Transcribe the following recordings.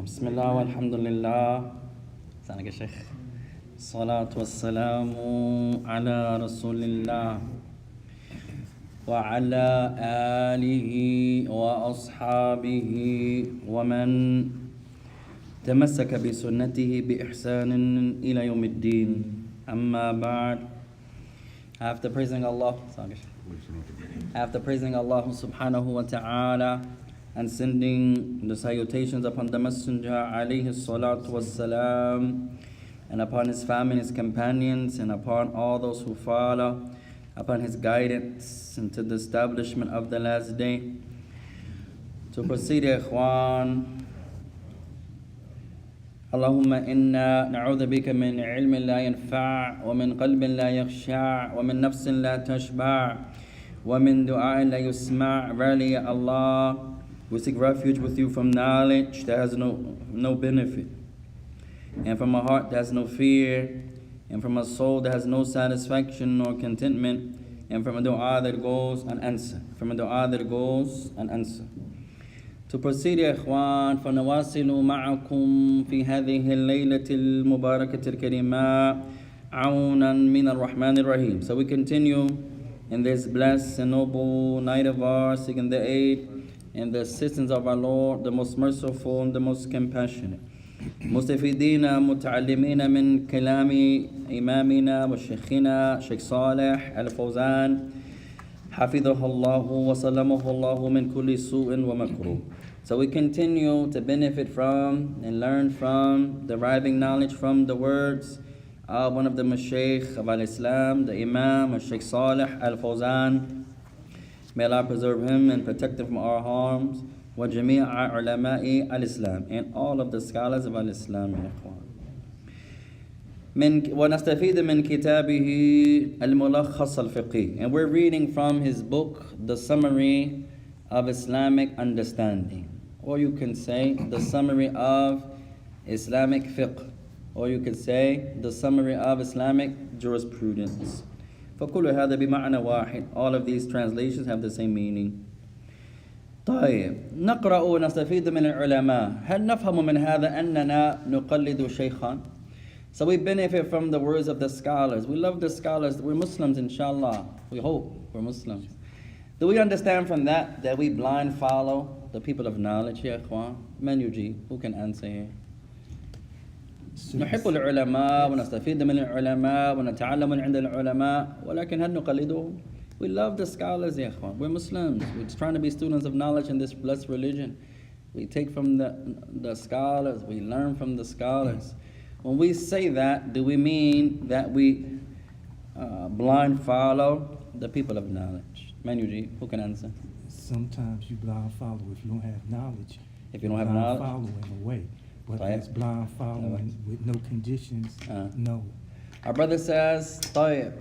بسم الله والحمد لله. سلامك يا شيخ. الصلاة والسلام على رسول الله وعلى آله وأصحابه ومن تمسك بسنته بإحسان إلى يوم الدين. أما بعد. After praising Allah subhanahu wa ta'ala and sending the salutations upon the Messenger alayhi salatu wassalam, and upon his family, his companions, and upon all those who follow upon his guidance into the establishment of the last day. To proceed, ikhwan, Allahumma inna na'udhu bika min ilmin la yanfa' wa min qalbin la yakhsha' wa min nafsin la tashba' wa min du'a'in la yusma'. Verily, Ya Allah, we seek refuge with you from knowledge that has no benefit, and from a heart that has no fear, and from a soul that has no satisfaction nor contentment, and from a dua that goes unanswered. To proceed, ya ikhwan, فنواصل معكم في هذه الليلة المباركة الكريمة عونا من الرحمن الرحيم. So we continue in this blessed and noble night of ours, seeking the aid and the assistance of our Lord, the most merciful and the most compassionate. مستفيدين متعلمين من كلام إمامنا وشيخنا شيخ صالح الفوزان حفظه الله وسلمه الله من كل سوء ومكروه. So we continue to benefit from and learn from, deriving knowledge from the words of one of the Mashaykh of Al-Islam, the Imaam, Shaykh Salih Al-Fawzan. May Allah preserve him and protect him from all harms. وَجَمِيعَ عُلَمَاءِ الْإِسْلام, and all of the scholars of Al-Islam. ونستفيد من كتابه الملخص الفقهي, and we're reading from his book, the Summary of Islamic Understanding. Or you can say the Summary of Islamic Fiqh. Or you could say the Summary of Islamic Jurisprudence. فكل هذا بمعنى واحد. All of these translations have the same meaning. طيب نقرأ ونستفيد من العلماء. هل نفهم من هذا أننا نقلد شيخا؟ So we benefit from the words of the scholars. We love the scholars. We're Muslims, inshallah. We hope we're Muslims. Do we understand from that we blind follow the people of knowledge? Ya ikhwan, man yujib? Who can answer here? نحب العلماء ونستفيد من العلماء ونتعلم من عند العلماء ولكن هل نقلدهم؟ We love the scholars, ya ikhwan. We're Muslims. We're trying to be students of knowledge in this blessed religion. We take from the scholars. We learn from the scholars. When we say that, do we mean that we blind follow the people of knowledge? Manuji, who can answer? Sometimes you blind follow if you don't have knowledge. If you don't have knowledge? Blind follow in a way. But that's blind following with no conditions, no. Our brother says, طيب,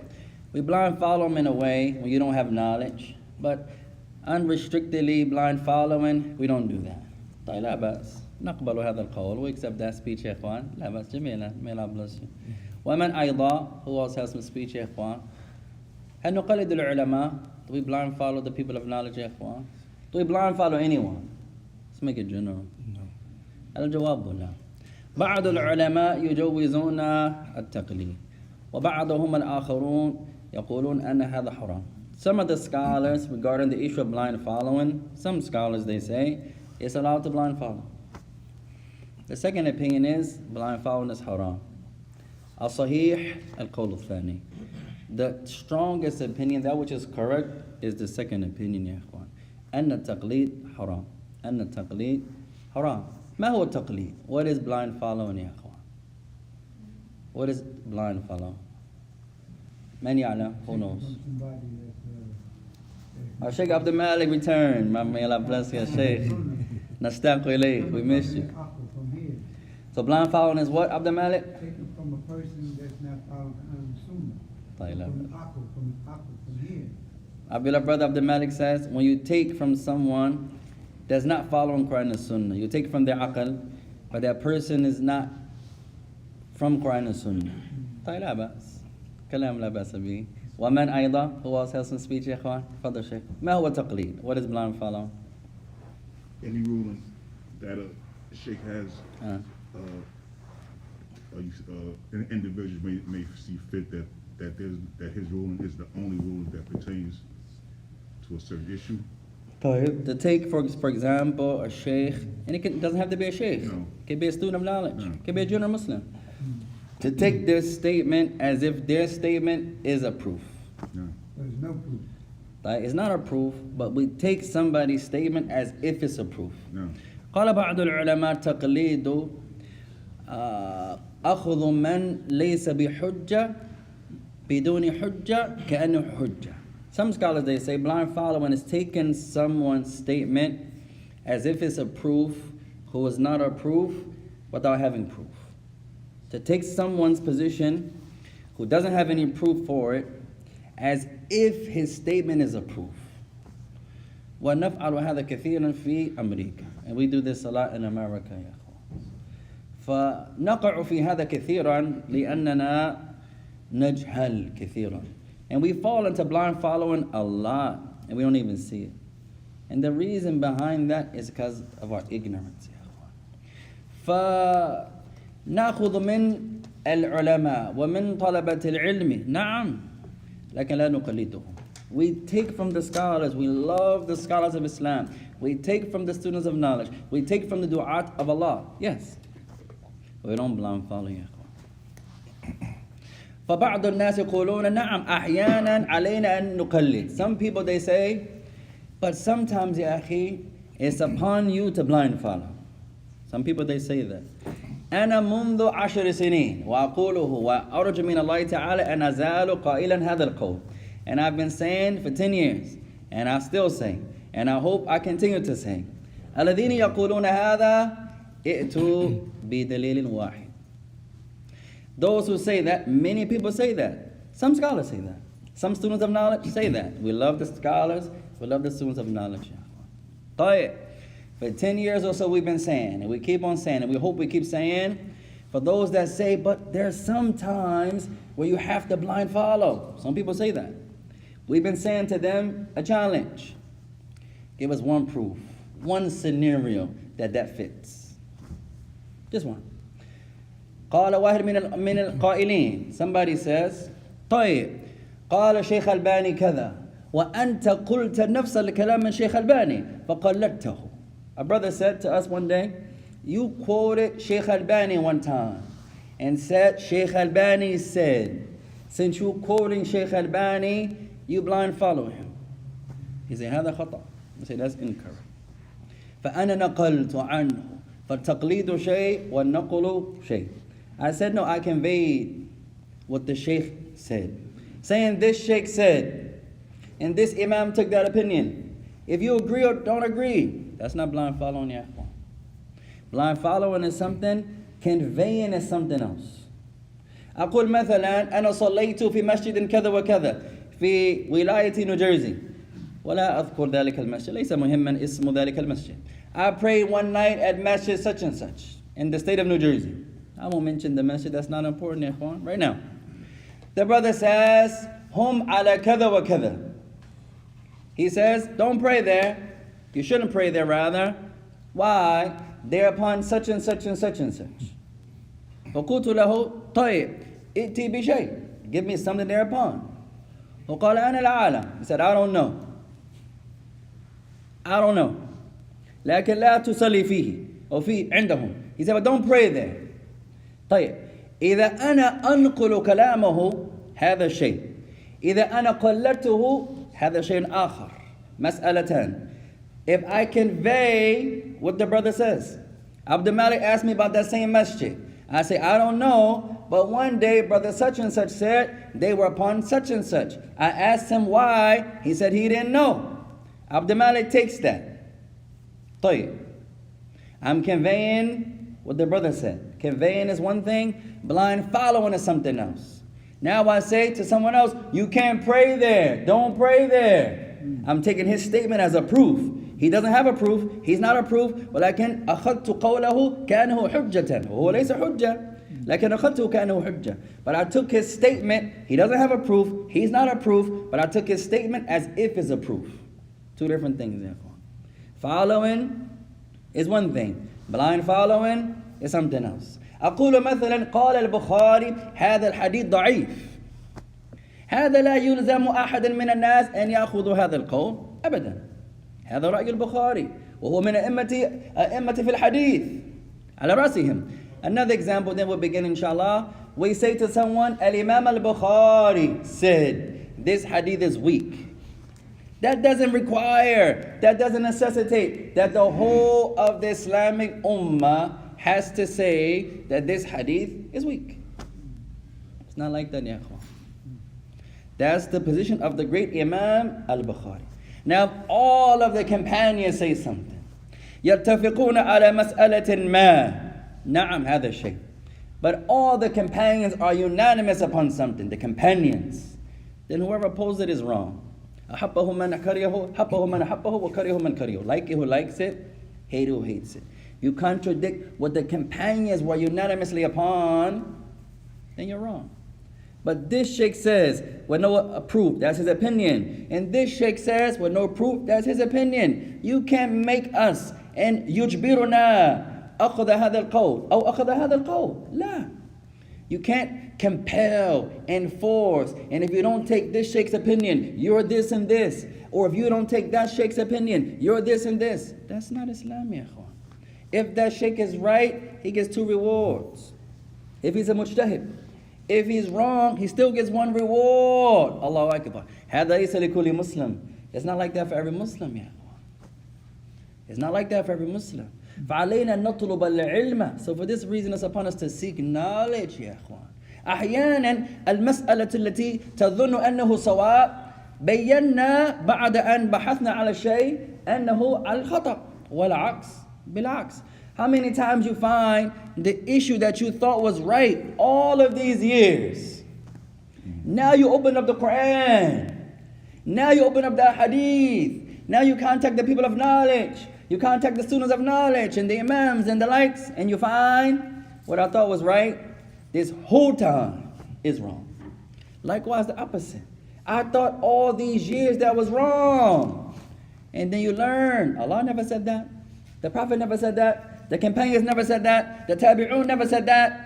we blind follow him in a way when you don't have knowledge, but unrestrictedly blind following, we don't do that. طيب, لا بأس. نقبل هذا القول. We accept that speech, يا إخوان. لا بأس. جميلة. May Allah bless you. ومن أيضا, who else has some speech, يا إخوان? هل نقلد العلماء? Do we blind follow the people of knowledge, يا إخوان? Do we blind follow anyone? Let's make it general. No. الجواب لا. بعض العلماء يجوزون التقليد وبعضهم الآخرون يقولون أن هذا حرام. Some of the scholars regarding the issue of blind following, some scholars they say it's allowed to blind follow. The second opinion is blind following is haram. الصحيح القول الثاني. The strongest opinion, that which is correct, is the second opinion, يا إخوان. أن التقليد حرام. أن التقليد حرام. ما هو التقليد? What is blind following, يا إخوان? What is blind following? من يعلم? Who knows? Our Sheikh Abdul Malik returned. May Allah bless you, Sheikh. Nastaq ilayh. We missed you. So blind following is what, Abdul Malik? Taken from a person that's not following Sunnah. From here. Abdullah brother Abdul Malik says, when you take from someone that's not following Quran and Sunnah, you take from their aql, but that person is not from Quran and Sunnah. طيب لا بأس. كلام لا بأس به. ومن أيضا, who else has some speech, يا إخوان? تفضل شيخ. ما هو التقليد? What is blind following? Any ruling that the Sheikh has, an individual may see fit that his ruling is the only ruling that pertains to a certain issue. To take, for example, a sheikh, and it doesn't have to be a sheikh. No. It could be a student of knowledge. No. It could be a general Muslim. To take their statement as if their statement is a proof. No. There's no proof. Like, it's not a proof, but we take somebody's statement as if it's a proof. No. قال بعض العلماء تقليد أخذ من ليس بحجة بدون حجة كأنه حجة. Some scholars, they say blind following is taking someone's statement as if it's a proof who is not a proof without having proof. To take someone's position who doesn't have any proof for it as if his statement is a proof. ونفعل هذا كثيرا في أمريكا. And we do this a lot in America يا أخوان. فنقع في هذا كثيرا لأننا نجهل كثيرا. And we fall into blind following a lot, and we don't even see it. And the reason behind that is because of our ignorance. فنأخذ من العلماء ومن طلبة العلم نعم لكن لا نقلدهم. We take from the scholars, we love the scholars of Islam. We take from the students of knowledge. We take from the du'at of Allah. Yes. We don't blind follow يا أخوان. فبعض الناس يقولون نعم أحيانا علينا أن نقلد. Some people they say, but sometimes يا أخي, it's upon you to blind follow. Some people they say that. أنا منذ 10 سنين وأقوله وأرجو من الله تعالى أن أزال قائلا هذا القول. And I've been saying for 10 years, and I still say, and I hope I continue to say. الذين يقولون هذا ائتوا بدليل واحد. Those who say that, many people say that. Some scholars say that. Some students of knowledge say that. We love the scholars, we love the students of knowledge. طيب. For 10 years or so we've been saying, and we keep on saying, and we hope we keep saying, for those that say, but there's some times where you have to blind follow. Some people say that. We've been saying to them, a challenge. Give us one proof, one scenario that fits. Just one. قال واحد من القائلين. Somebody says, طيب قال شيخ الباني كذا وأنت قلت نفس الكلام من شيخ الباني فقلدته. A brother said to us one day, you quoted Sheikh Albani one time and said Sheikh Albani said, since you quoting Sheikh Albani, you blind follow him. He said, هذا خطأ. I say, that's incorrect. فأنا نقلت عنه فالتقليد شيء والنقل شيء. I said, no, I conveyed what the Sheikh said. Saying this Sheikh said, and this Imam took that opinion. If you agree or don't agree, that's not blind following yet. Blind following is something, conveying is something else. أقول مثلا أنا صليت في مسجد كذا وكذا في ولاية نيوجيرسي ولا أذكر ذلك المسجد ليس مهما اسم ذلك المسجد. I prayed one night at masjid such and such in the state of New Jersey. I won't mention the masjid, that's not important right now. The brother says هم على كذا وكذا. He says don't pray there. You shouldn't pray there rather. Why? They're upon such and such and such and such. فقلت له طيب ائتي بشيء. Give me something thereupon. وقال أنا لا أعلم. He said I don't know. I don't know. لكن لا تصلي فيه أو فيه عندهم. He said but don't pray there. طيب إذا أنا أنقل كلامه هذا شيء. إذا أنا قلدته هذا شيء آخر. مسألتان. If I convey what the brother says. Abdul Malik asked me about that same masjid. I say, I don't know, but one day brother such and such said they were upon such and such. I asked him why. He said he didn't know. Abdul Malik takes that. طيب. I'm conveying what the brother said. Conveying is one thing, blind following is something else. Now I say to someone else, you can't pray there. Don't pray there. I'm taking his statement as a proof. He doesn't have a proof. He's not a proof. ولكن أخذت قوله كأنه حجة. وهو ليس حجة. لكن أخذته كأنه حجة. But I took his statement. He doesn't have a proof. He's not a proof. But I took his statement as if it's a proof. Two different things, therefore. Following is one thing. Blind following is something else. أقول مثلا قال البخاري هذا الحديث ضعيف. هذا لا يلزم أحد من الناس أن يأخذ هذا القول أبدا. هذا رأي البخاري وهو من أئمة في الحديث على رأسهم. Another example, then we'll begin inshallah. We say to someone, Al-Imam al-Bukhari said, this hadith is weak. That doesn't require, that doesn't necessitate that the whole of the Islamic Ummah has to say that this hadith is weak. It's not like that, ya akhwan. That's the position of the great Imam al-Bukhari. Now, all of the companions say something. يتفقون على مسألة ما. نعم هذا الشيء. But all the companions are unanimous upon something, the companions. Then whoever opposed it is wrong. أحبه من كرهه حبه من أحبه وكرهه من كرهه. Like it who likes it, hate it who hates it. You contradict what the companions were unanimously upon, then you're wrong. But this sheikh says, with no proof, that's his opinion. And this sheikh says, with no proof, that's his opinion. You can't make us and يجبرنا أخذ هذا القول أو أخذ هذا القول. لا. You can't compel and force. And if you don't take this sheikh's opinion, you're this and this. Or if you don't take that sheikh's opinion, you're this and this. That's not Islam, ya akhwan. If that sheikh is right, he gets 2 rewards. If he's a mujtahid. If he's wrong, he still gets 1 reward. Allahu Akbar. هذا ليس لكل مسلم. It's not like that for every Muslim, ya akhwan. It's not like that for every Muslim. فعلينا نطلب العلم. So for this reason it's upon us to seek knowledge يا أخوان. أحيانا المسألة التي تظن أنه صواب بينا بعد أن بحثنا على الشيء أنه على الخطأ والعكس بالعكس. How many times you find the issue that you thought was right all of these years? Now you open up the Quran. Now you open up the Hadith. Now you contact the people of knowledge. You contact the students of knowledge and the Imams and the likes, and you find what I thought was right, this whole time is wrong. Likewise, the opposite. I thought all these years that was wrong. And then you learn, Allah never said that. The Prophet never said that. The companions never said that. The Tabi'un never said that.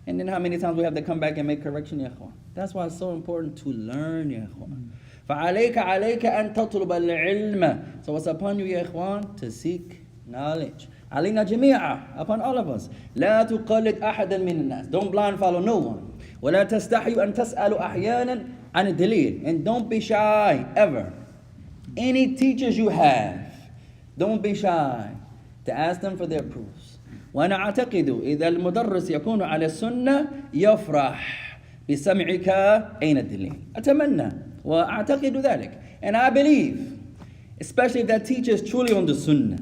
And then how many times we have to come back and make correction, ya akhwan? That's why it's so important to learn, ya akhwan. فَعَلَيْكَ أَن تَطْلُبَ الْعِلْمَ. So it's upon you, ya ikhwan, to seek knowledge. علينا جميعا, upon all of us. لا تقلد أحدا من الناس. Don't blind follow no one. ولا تستحي أن تسأل أحيانا عن الدليل. And don't be shy, ever. Any teachers you have, don't be shy to ask them for their proofs. وأنا أعتقد إذا المدرس يكون على السنة يفرح بسمعك أين الدليل. أتمنى وأعتقد ذلك. And I believe, especially if that teacher is truly on the sunnah,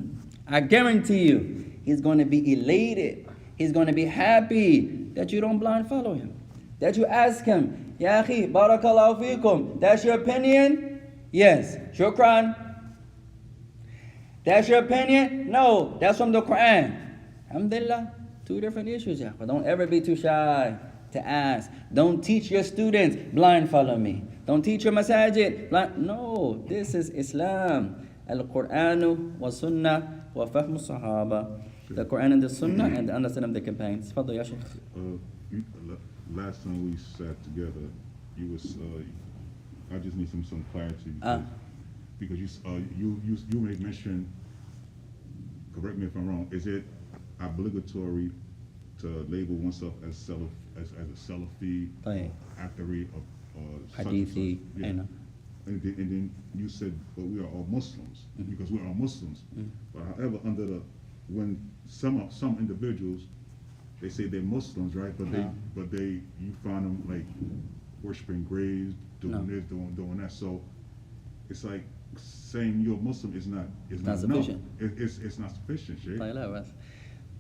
I guarantee you, he's going to be elated. He's going to be happy that you don't blind follow him. That you ask him, Ya akhi, barakallahu feekum. That's your opinion? Yes. Shukran. That's your opinion? No, that's from the Quran. Alhamdulillah, 2 different issues, yeah. But don't ever be too shy to ask. Don't teach your students, blind follow me. Don't teach your masajid, blind. No, this is Islam. Al-Qur'anu wa sunnah wa fahmu sahaba. The Quran and the sunnah and the understanding of the companions. Fadl ya Shaykh. Last time we sat together, you was, I just need some clarity. Because you made mention, correct me if I'm wrong, is it obligatory to label oneself as a Salafi, Athari, or Hadithi? Yeah. And then you said, well, we are all Muslims, because we are all Muslims. But however, when some individuals, they say they're Muslims, right? But you find them like worshiping graves, doing this, doing that. So it's like saying you're a Muslim is not sufficient. It's not sufficient, Sheikh.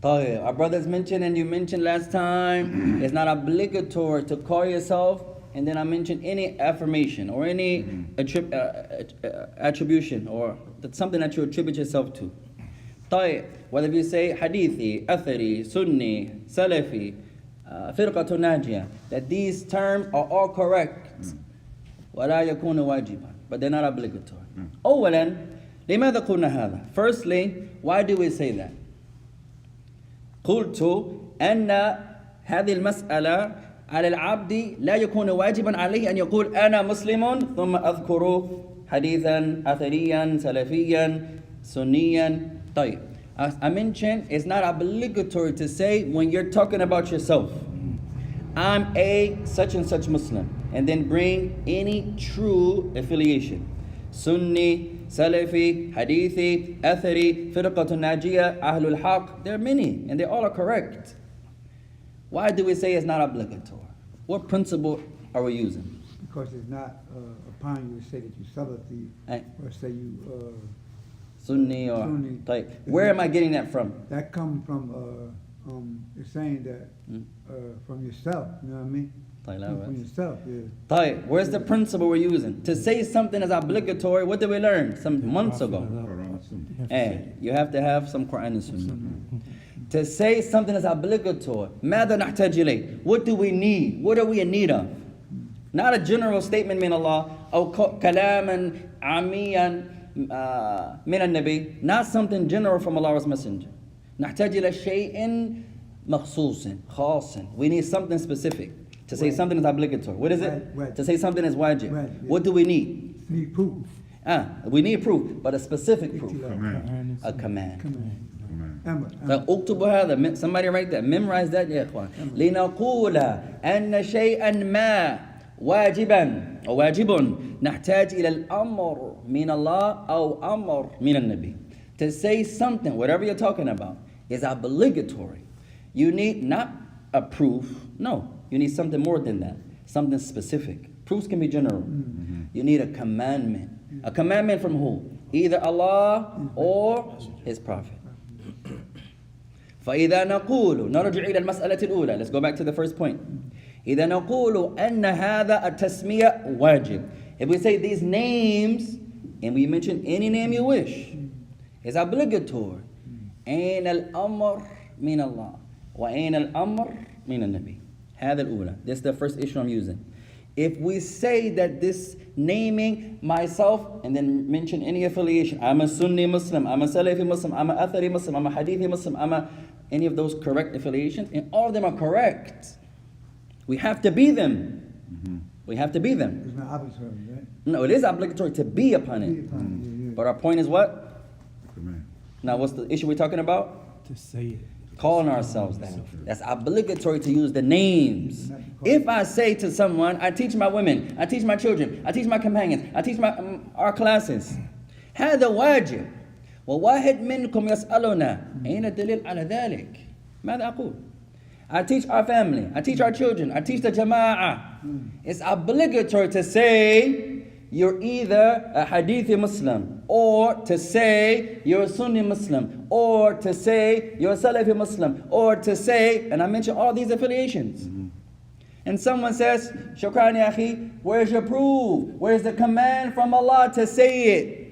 Our brothers mentioned, and you mentioned last time, it's not obligatory to call yourself, and then I mentioned any affirmation or any attribution or something that you attribute yourself to. Whether you say hadithi, athari, sunni, salafi, firqatu najiyah, that these terms are all correct. ولا يكون واجبا, but they're not obligatory. أولا لماذا قلنا هذا? Firstly, why do we say that? قلت أن هذه المسألة على العبد لا يكون واجبا عليه أن يقول أنا مسلم ثم أذكر حديثا أثريا سلفيا سنيا. طيب, as I mentioned, it's not obligatory to say when you're talking about yourself, I'm a such and such Muslim, and then bring any true affiliation. Sunni, Salafi, Hadithi, Athari, Firqatun Najiyah, Ahlul Haq. There are many, and they all are correct. Why do we say it's not obligatory? What principle are we using? Because it's not upon you to say that you Salafi, or say you Sunni or Sunni. Like, where am I getting that from? That comes from it's saying that from yourself. You know what I mean? From yourself. Yeah. Where's the principle we're using? To say something is obligatory, what did we learn some months ago? You have to have some Quran and Sunnah. To say something is obligatory, ماذا نحتاج إليه? What do we need? What are we in need of? Not a general statement من الله أو كلاما عاميا من النبي. Not something general from Allah's Messenger. نحتاج إلى شيء مخصوص خاص. We need something specific. To say something is obligatory. What is it? To say something is wajib. What do we need? Need proof. We need proof, but a specific proof. A command. اكتبوا هذا. Somebody write that. Memorize that يا إخوان. لنقول أن شيئا ما واجبا أو واجب نحتاج إلى الأمر من الله أو أمر من النبي. To say something, whatever you're talking about, is obligatory. You need not a proof. No, you need something more than that. Something specific. Proofs can be general. You need a commandment. A commandment from who? Either Allah or His Prophet. فإذا نقول نرجع إلى المسألة الأولى. Let's go back to the first point. إذا نقول أن هذا التسمية واجب. If we say these names, and we mention any name you wish, it's obligatory. أين الأمر من الله وأين الأمر من النبي. هذا الأولى. This is the first issue I'm using. If we say that this naming myself and then mention any affiliation, I'm a Sunni Muslim, I'm a Salafi Muslim, I'm a Athari Muslim, I'm a Hadithi Muslim, I'm a any of those correct affiliations, and all of them are correct. We have to be them. We have to be them. It's not obligatory, right? No, it is obligatory to be upon it. But our point is what? Now, what's the issue we're talking about? To say it. Calling ourselves that. That's obligatory to use the names. If I say to someone, I teach my women, I teach my children, I teach my companions, I teach our classes, هذا واجب. وواحد منكم يسألنا أين الدليل على ذلك؟ ماذا أقول؟ I teach our family, I teach our children, I teach the jama'ah. It's obligatory to say you're either a Hadithi Muslim, or to say you're a Sunni Muslim, or to say you're a Salafi Muslim, or to say, and I mentioned all these affiliations. And someone says, Shawkaanee akhi, where's your proof? Where's the command from Allah to say it?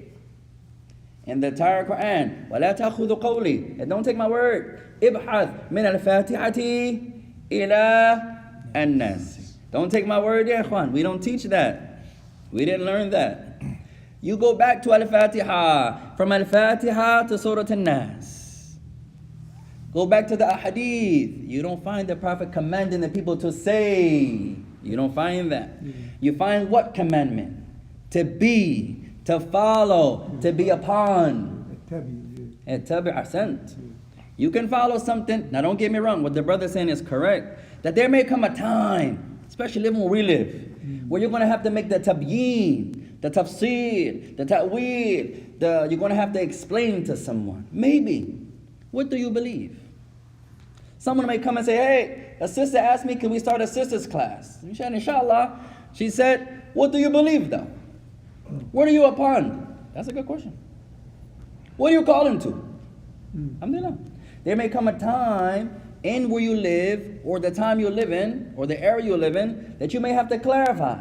In the entire Quran, وَلَا تَأْخُذُ قَوْلِي, and don't take my word. إِبْحَثْ مِنَ الْفَاتِحَةِ إِلَىٰ النَّاسِ. Don't take my word, ya ikhwan. We don't teach that. We didn't learn that. You go back to Al-Fatiha, from Al-Fatiha to Surah An-Nas. Go back to the Ahadith. You don't find the Prophet commanding the people to say. You don't find that. You find what commandment? To be, to follow, to be upon. You can follow something. Now don't get me wrong, what the brother saying is correct. That there may come a time, especially living where we live, where you're going to have to make the tabyeen, the tafsir, the ta'wil, you're going to have to explain to someone. Maybe. What do you believe? Someone may come and say, hey, a sister asked me, can we start a sister's class? Inshallah. She said, what do you believe though? What are you upon? That's a good question. What are you calling to? Alhamdulillah. There may come a time in where you live, or the time you live in, or the area you live in, that you may have to clarify.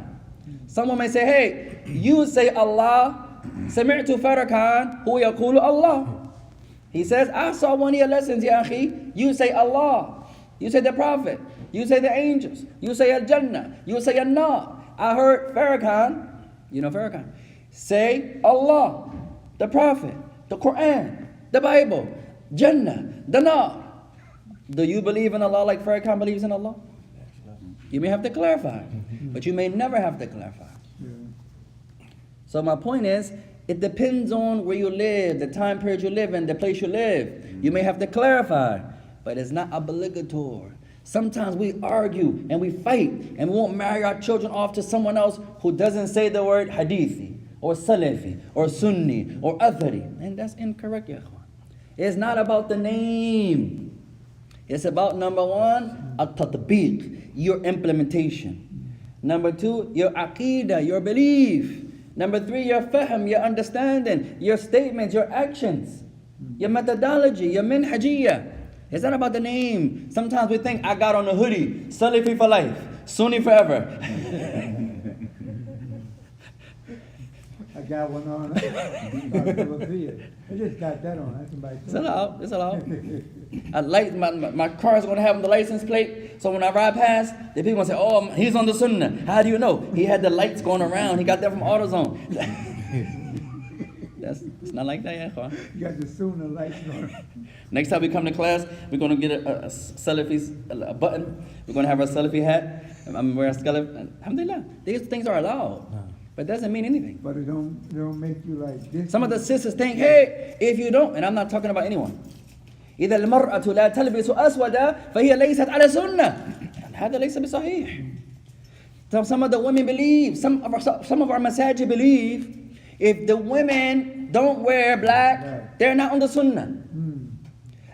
Someone may say, hey, you say Allah, سمعت فرقان هو يقول Allah. He says, I saw one of your lessons, ya akhi. You say Allah. You say the Prophet. You say the angels. You say Al-Jannah. You say Al-Nar. I heard Farrakhan, you know Farrakhan, say Allah, the Prophet, the Quran, the Bible, Jannah, the Nar. Do you believe in Allah like Farrakhan believes in Allah? You may have to clarify, but you may never have to clarify. Yeah. So my point is, it depends on where you live, the time period you live in, the place you live. You may have to clarify, but it's not obligatory. Sometimes we argue and we fight and we won't marry our children off to someone else who doesn't say the word hadithi or salafi or sunni or athari. And that's incorrect, ya ikhwan. It's not about the name. It's about, number one, at-tatbiq, your implementation. Number two, your aqidah, your belief. Number three, your fahm, your understanding, your statements, your actions, your methodology, your minhajiyah. It's not about the name. Sometimes we think, I got on a hoodie, Salafi for life, Sunni forever. I got one on. I just got that on. That's somebody. It's allowed. It's allowed. My car is going to have the license plate, so when I ride past, the people going to say, oh, he's on the Sunnah. How do you know? He had the lights going around. He got that from AutoZone. It's not like that, yeah. You got the Sunnah lights on. Next time we come to class, we're going to get a Salafi a button. We're going to have our Salafi hat. I'm wearing a Salafi. Alhamdulillah. These things are allowed. But it doesn't mean anything. But it don't make you like this. Some of the sisters think, hey, if you don't, and I'm not talking about anyone. إذا المرأة لا تلبس أسودا فهي ليست على سنة. هذا ليس بصحيح. Some of the women believe, some of our masajid believe, if the women don't wear black, they're not on the sunnah.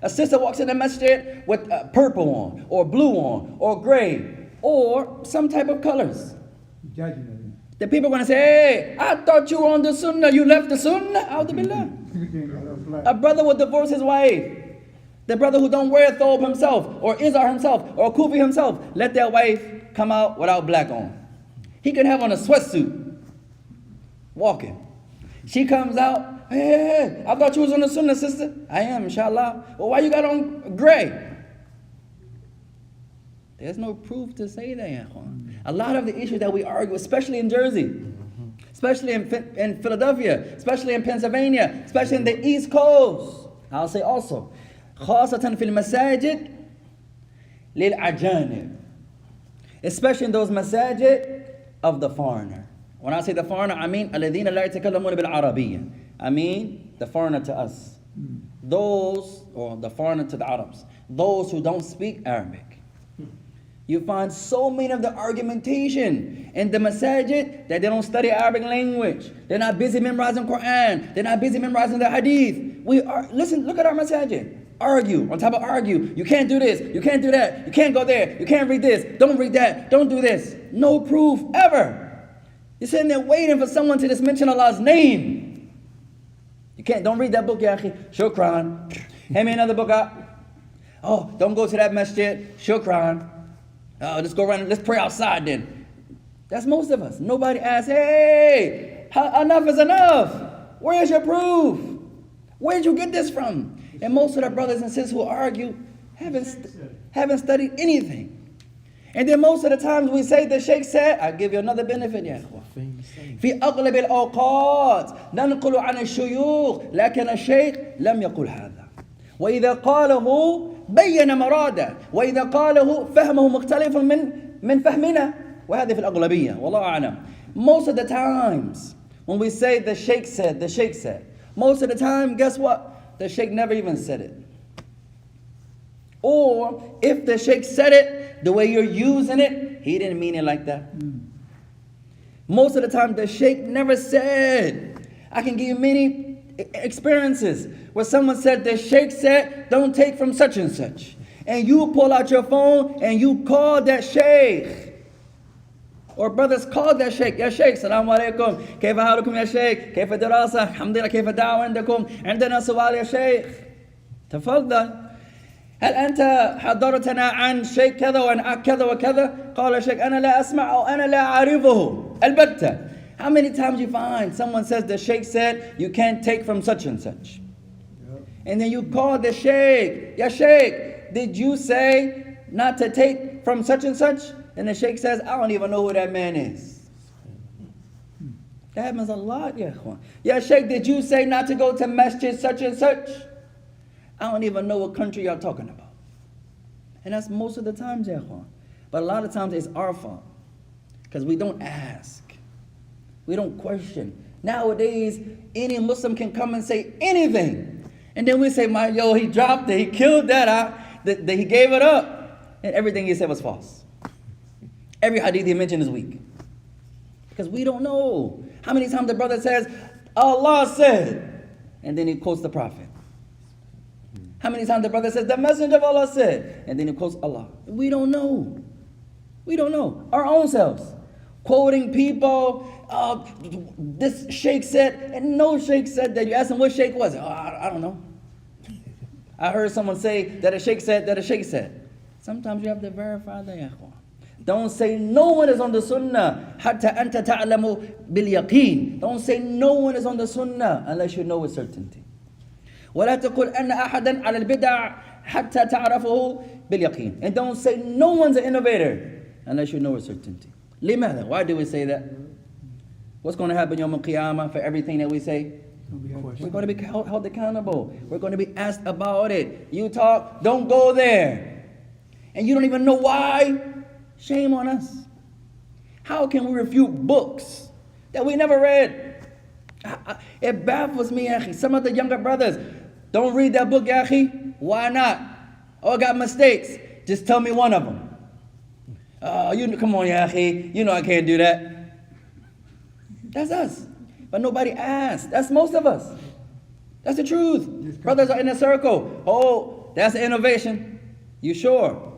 A sister walks in the masjid with purple on, or blue on, or gray, or some type of colors. Judging it. The people are going to say, hey, I thought you were on the sunnah. You left the sunnah? A'udhu billah. A brother will divorce his wife. The brother who don't wear thobe himself, or izar himself, or kufi himself, let their wife come out without black on. He can have on a sweatsuit, walking. She comes out, hey, I thought you was on the sunnah, sister. I am, inshallah. Well, why you got on gray? There's no proof to say that, ya ikhwan. A lot of the issues that we argue, especially in Jersey, especially in Philadelphia, especially in Pennsylvania, especially in the East Coast, I'll say also, خاصة في المساجد للأجانب, especially in those masajid of the foreigner. When I say the foreigner, I mean الذين لا يتكلمون بالعربية. I mean the foreigner to us. Those, or the foreigner to the Arabs, those who don't speak Arabic. You find so many of the argumentation in the masajid that they don't study Arabic language. They're not busy memorizing Quran. They're not busy memorizing the hadith. Listen, look at our masajid. Argue, on top of argue. You can't do this, you can't do that, you can't go there, you can't read this, don't read that, don't do this. No proof ever. You're sitting there waiting for someone to just mention Allah's name. You can't, don't read that book, ya akhi. Shukran. Hand me another book out. Oh, don't go to that masjid. Shukran. Let's go around, let's pray outside then. That's most of us. Nobody asks, hey, enough is enough. Where's your proof? Where did you get this from? And most of the brothers and sisters who argue haven't studied anything. And then most of the times we say the Sheikh said, I'll give you another benefit, يا إخوة. في أغلب الأوقات ننقل عن الشيوخ لكن الشيخ لم يقل هذا. وإذا قاله بين مراده، وإذا قاله فهمه مختلف من فهمنا، وهذه في الأغلبية والله أعلم. Most of the times when we say the Sheikh said, most of the time, guess what? The Sheikh never even said it. Or if the Sheikh said it, the way you're using it, he didn't mean it like that. Most of the time, the Sheikh never said. I can give you many experiences where someone said, the Sheikh said, don't take from such and such. And you pull out your phone and you call that Sheikh. Or brothers call that Sheikh. Ya Sheikh, salamu alaikum. كيف حالكم يا شيخ؟ كيف الدراسة؟ الحمد لله. كيف الدعوة عندكم؟ عندنا سؤال يا شيخ. تفضل. هل أنت حضرتنا عن شيء كذا وعن كذا وكذا؟ قال الشيخ أنا لا أسمع أو أنا لا أعرفه. البتة. How many times you find someone says the Sheikh said you can't take from such and such? And then you call the Sheikh. Ya Sheikh, did you say not to take from such and such? And the Sheikh says, I don't even know who that man is. That happens a lot, ya ikhwan. Ya Sheikh, did you say not to go to masjid such and such? I don't even know what country y'all talking about. And that's most of the times, ya ikhwan. But a lot of times it's our fault. Because we don't ask. We don't question. Nowadays, any Muslim can come and say anything. And then we say, he dropped it, he killed that, he gave it up. And everything he said was false. Every hadith he mentioned is weak. Because we don't know. How many times the brother says, Allah said, and then he quotes the Prophet. How many times the brother says, the Messenger of Allah said, and then he quotes Allah. We don't know. We don't know. Our own selves. Quoting people, this sheikh said, and no sheikh said that. You ask him what sheikh was it? I don't know. I heard someone say that a sheikh said that a sheikh said. Sometimes you have to verify that, ya ikhwan. Don't say no one is on the sunnah hatta anta ta'lamu bil yaqeen. Don't say no one is on the sunnah unless you know with certainty. ولا تقل أن أحدا على البدع حتى تعرفه باليقين. And don't say no one's an innovator unless you know with certainty. لماذا? Why do we say that? What's going to happen Yawm al-Qiyamah for everything that we say? We're going to be held accountable. We're going to be asked about it. You talk, don't go there. And you don't even know why. Shame on us. How can we refute books that we never read? It baffles me, Akhi. Some of the younger brothers, don't read that book, Akhi. Why not? Oh, I got mistakes. Just tell me one of them. Come on, Akhi. You know I can't do that. That's us. But nobody asked. That's most of us. That's the truth. Brothers are in a circle. Oh, that's an innovation. You sure?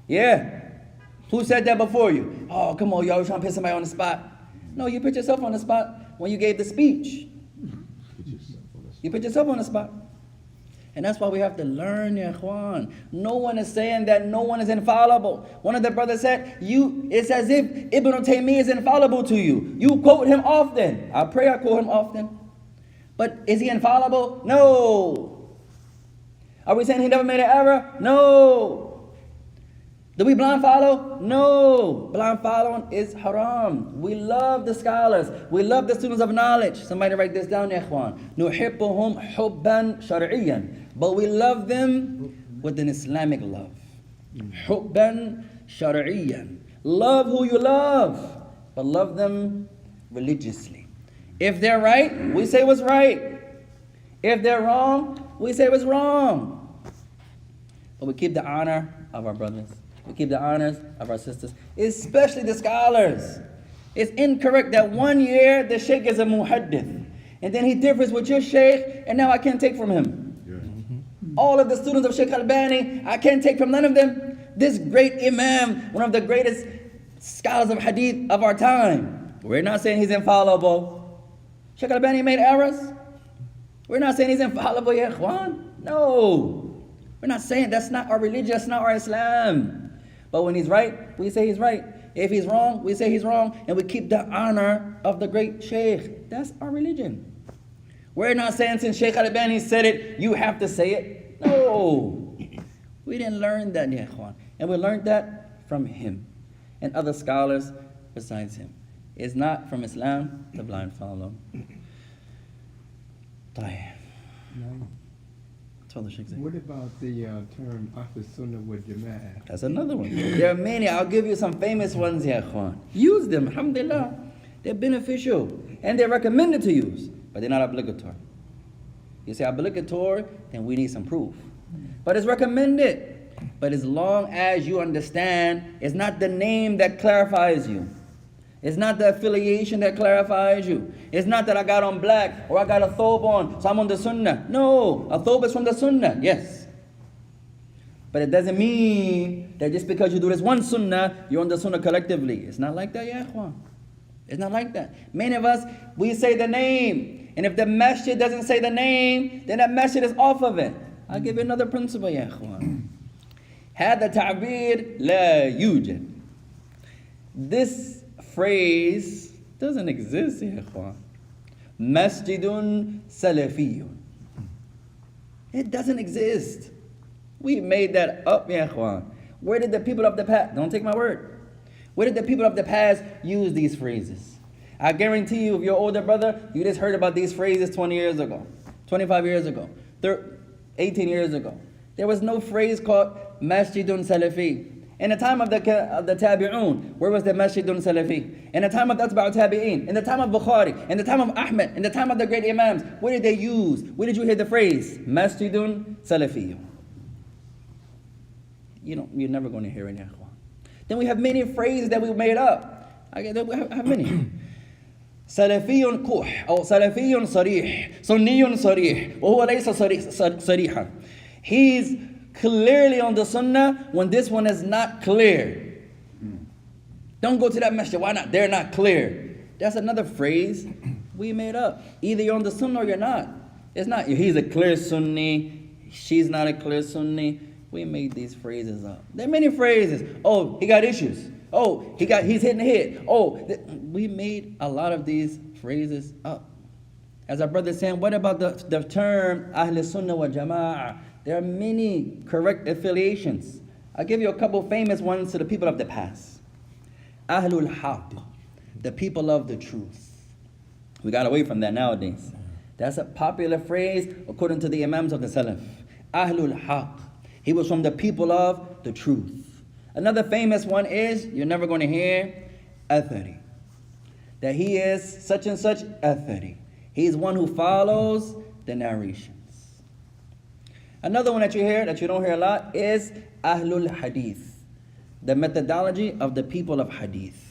Yeah. Who said that before you? Oh, come on, y'all trying to put somebody on the spot. No, you put yourself on the spot when you gave the speech. You put yourself on the spot. And that's why we have to learn, ya ikhwan. No one is saying that no one is infallible. One of the brothers said, it's as if Ibn Taymiyyah is infallible to you. You quote him often. I pray I quote him often. But is he infallible? No. Are we saying he never made an error? No. Do we blind follow? No. Blind following is haram. We love the scholars. We love the students of knowledge. Somebody write this down, ya ikhwan. نُحِبُّهُمْ حُبًّا شَرْعِيًّا. But we love them with an Islamic love. حُبًّا شَرْعِيًّا. Love who you love, but love them religiously. If they're right, we say what's right. If they're wrong, we say what's wrong. But we keep the honor of our brothers. We keep the honors of our sisters, especially the scholars. It's incorrect that 1 year the sheikh is a muhaddith, and then he differs with your sheikh, and now I can't take from him. Yeah. All of the students of Sheikh Albani, I can't take from none of them. This great Imam, one of the greatest scholars of hadith of our time. We're not saying he's infallible. Sheikh Albani made errors. We're not saying he's infallible, ya ikhwan. No. We're not saying that's not our religion, that's not our Islam. But when he's right, we say he's right. If he's wrong, we say he's wrong. And we keep the honor of the great sheikh. That's our religion. We're not saying since Sheikh Albani said it, you have to say it. No. We didn't learn that, ya ikhwan. And we learned that from him and other scholars besides him. It's not from Islam to blind follow. What about the term Ahlus Sunnah wal Jama'ah? That's another one. There are many. I'll give you some famous ones, ya ikhwan. Use them, alhamdulillah. They're beneficial and they're recommended to use, but they're not obligatory. You say obligatory, then we need some proof. But it's recommended. But as long as you understand, it's not the name that clarifies you. It's not the affiliation that clarifies you. It's not that I got on black or I got a thobe on, so I'm on the sunnah. No, a thobe is from the sunnah, yes. But it doesn't mean that just because you do this one sunnah, you're on the sunnah collectively. It's not like that, ya ikhwan. It's not like that. Many of us, we say the name. And if the masjid doesn't say the name, then that masjid is off of it. I'll give you another principle, ya ikhwan. هذا تعبير لا يوجد. This phrase doesn't exist, ya ikhwan. Masjidun Salafiyun. It doesn't exist. We made that up, ya ikhwan. Where did the people of the past, don't take my word, where did the people of the past use these phrases? I guarantee you, if you're older brother, you just heard about these phrases 20 years ago, 25 years ago, 18 years ago. There was no phrase called Masjidun Salafi. In the time of the Tabi'un, where was the Masjidun Salafi? In the time of the Atba'u Tabi'in, in the time of Bukhari, in the time of Ahmed, in the time of the great Imams, what did they use? Where did you hear the phrase? Masjidun Salafi. You're never going to hear it, Ikhwan. Then we have many phrases that we made up. We have many. سلفي كوح أو سلفي صريح سني صريح وهو ليس صريحا. He's clearly on the sunnah when this one is not clear. Don't go to that masjid. Why not? They're not clear. That's another phrase we made up. Either you're on the sunnah or you're not. It's not he's a clear Sunni, she's not a clear Sunni. We made these phrases up. There are many phrases. Oh, he got issues. Oh, he's hitting the head. Oh, we made a lot of these phrases up. As our brother saying, what about the term Ahl Sunnah wa Jama'ah? There are many correct affiliations. I'll give you a couple famous ones to the people of the past. Ahlul Haq, the people of the truth. We got away from that nowadays. That's a popular phrase according to the Imams of the Salaf. Ahlul Haq. He was from the people of the truth. Another famous one is, you're never going to hear, Athari. That he is such and such Athari. He is one who follows the narrations. Another one that you hear, that you don't hear a lot, is Ahlul Hadith. The methodology of the people of Hadith,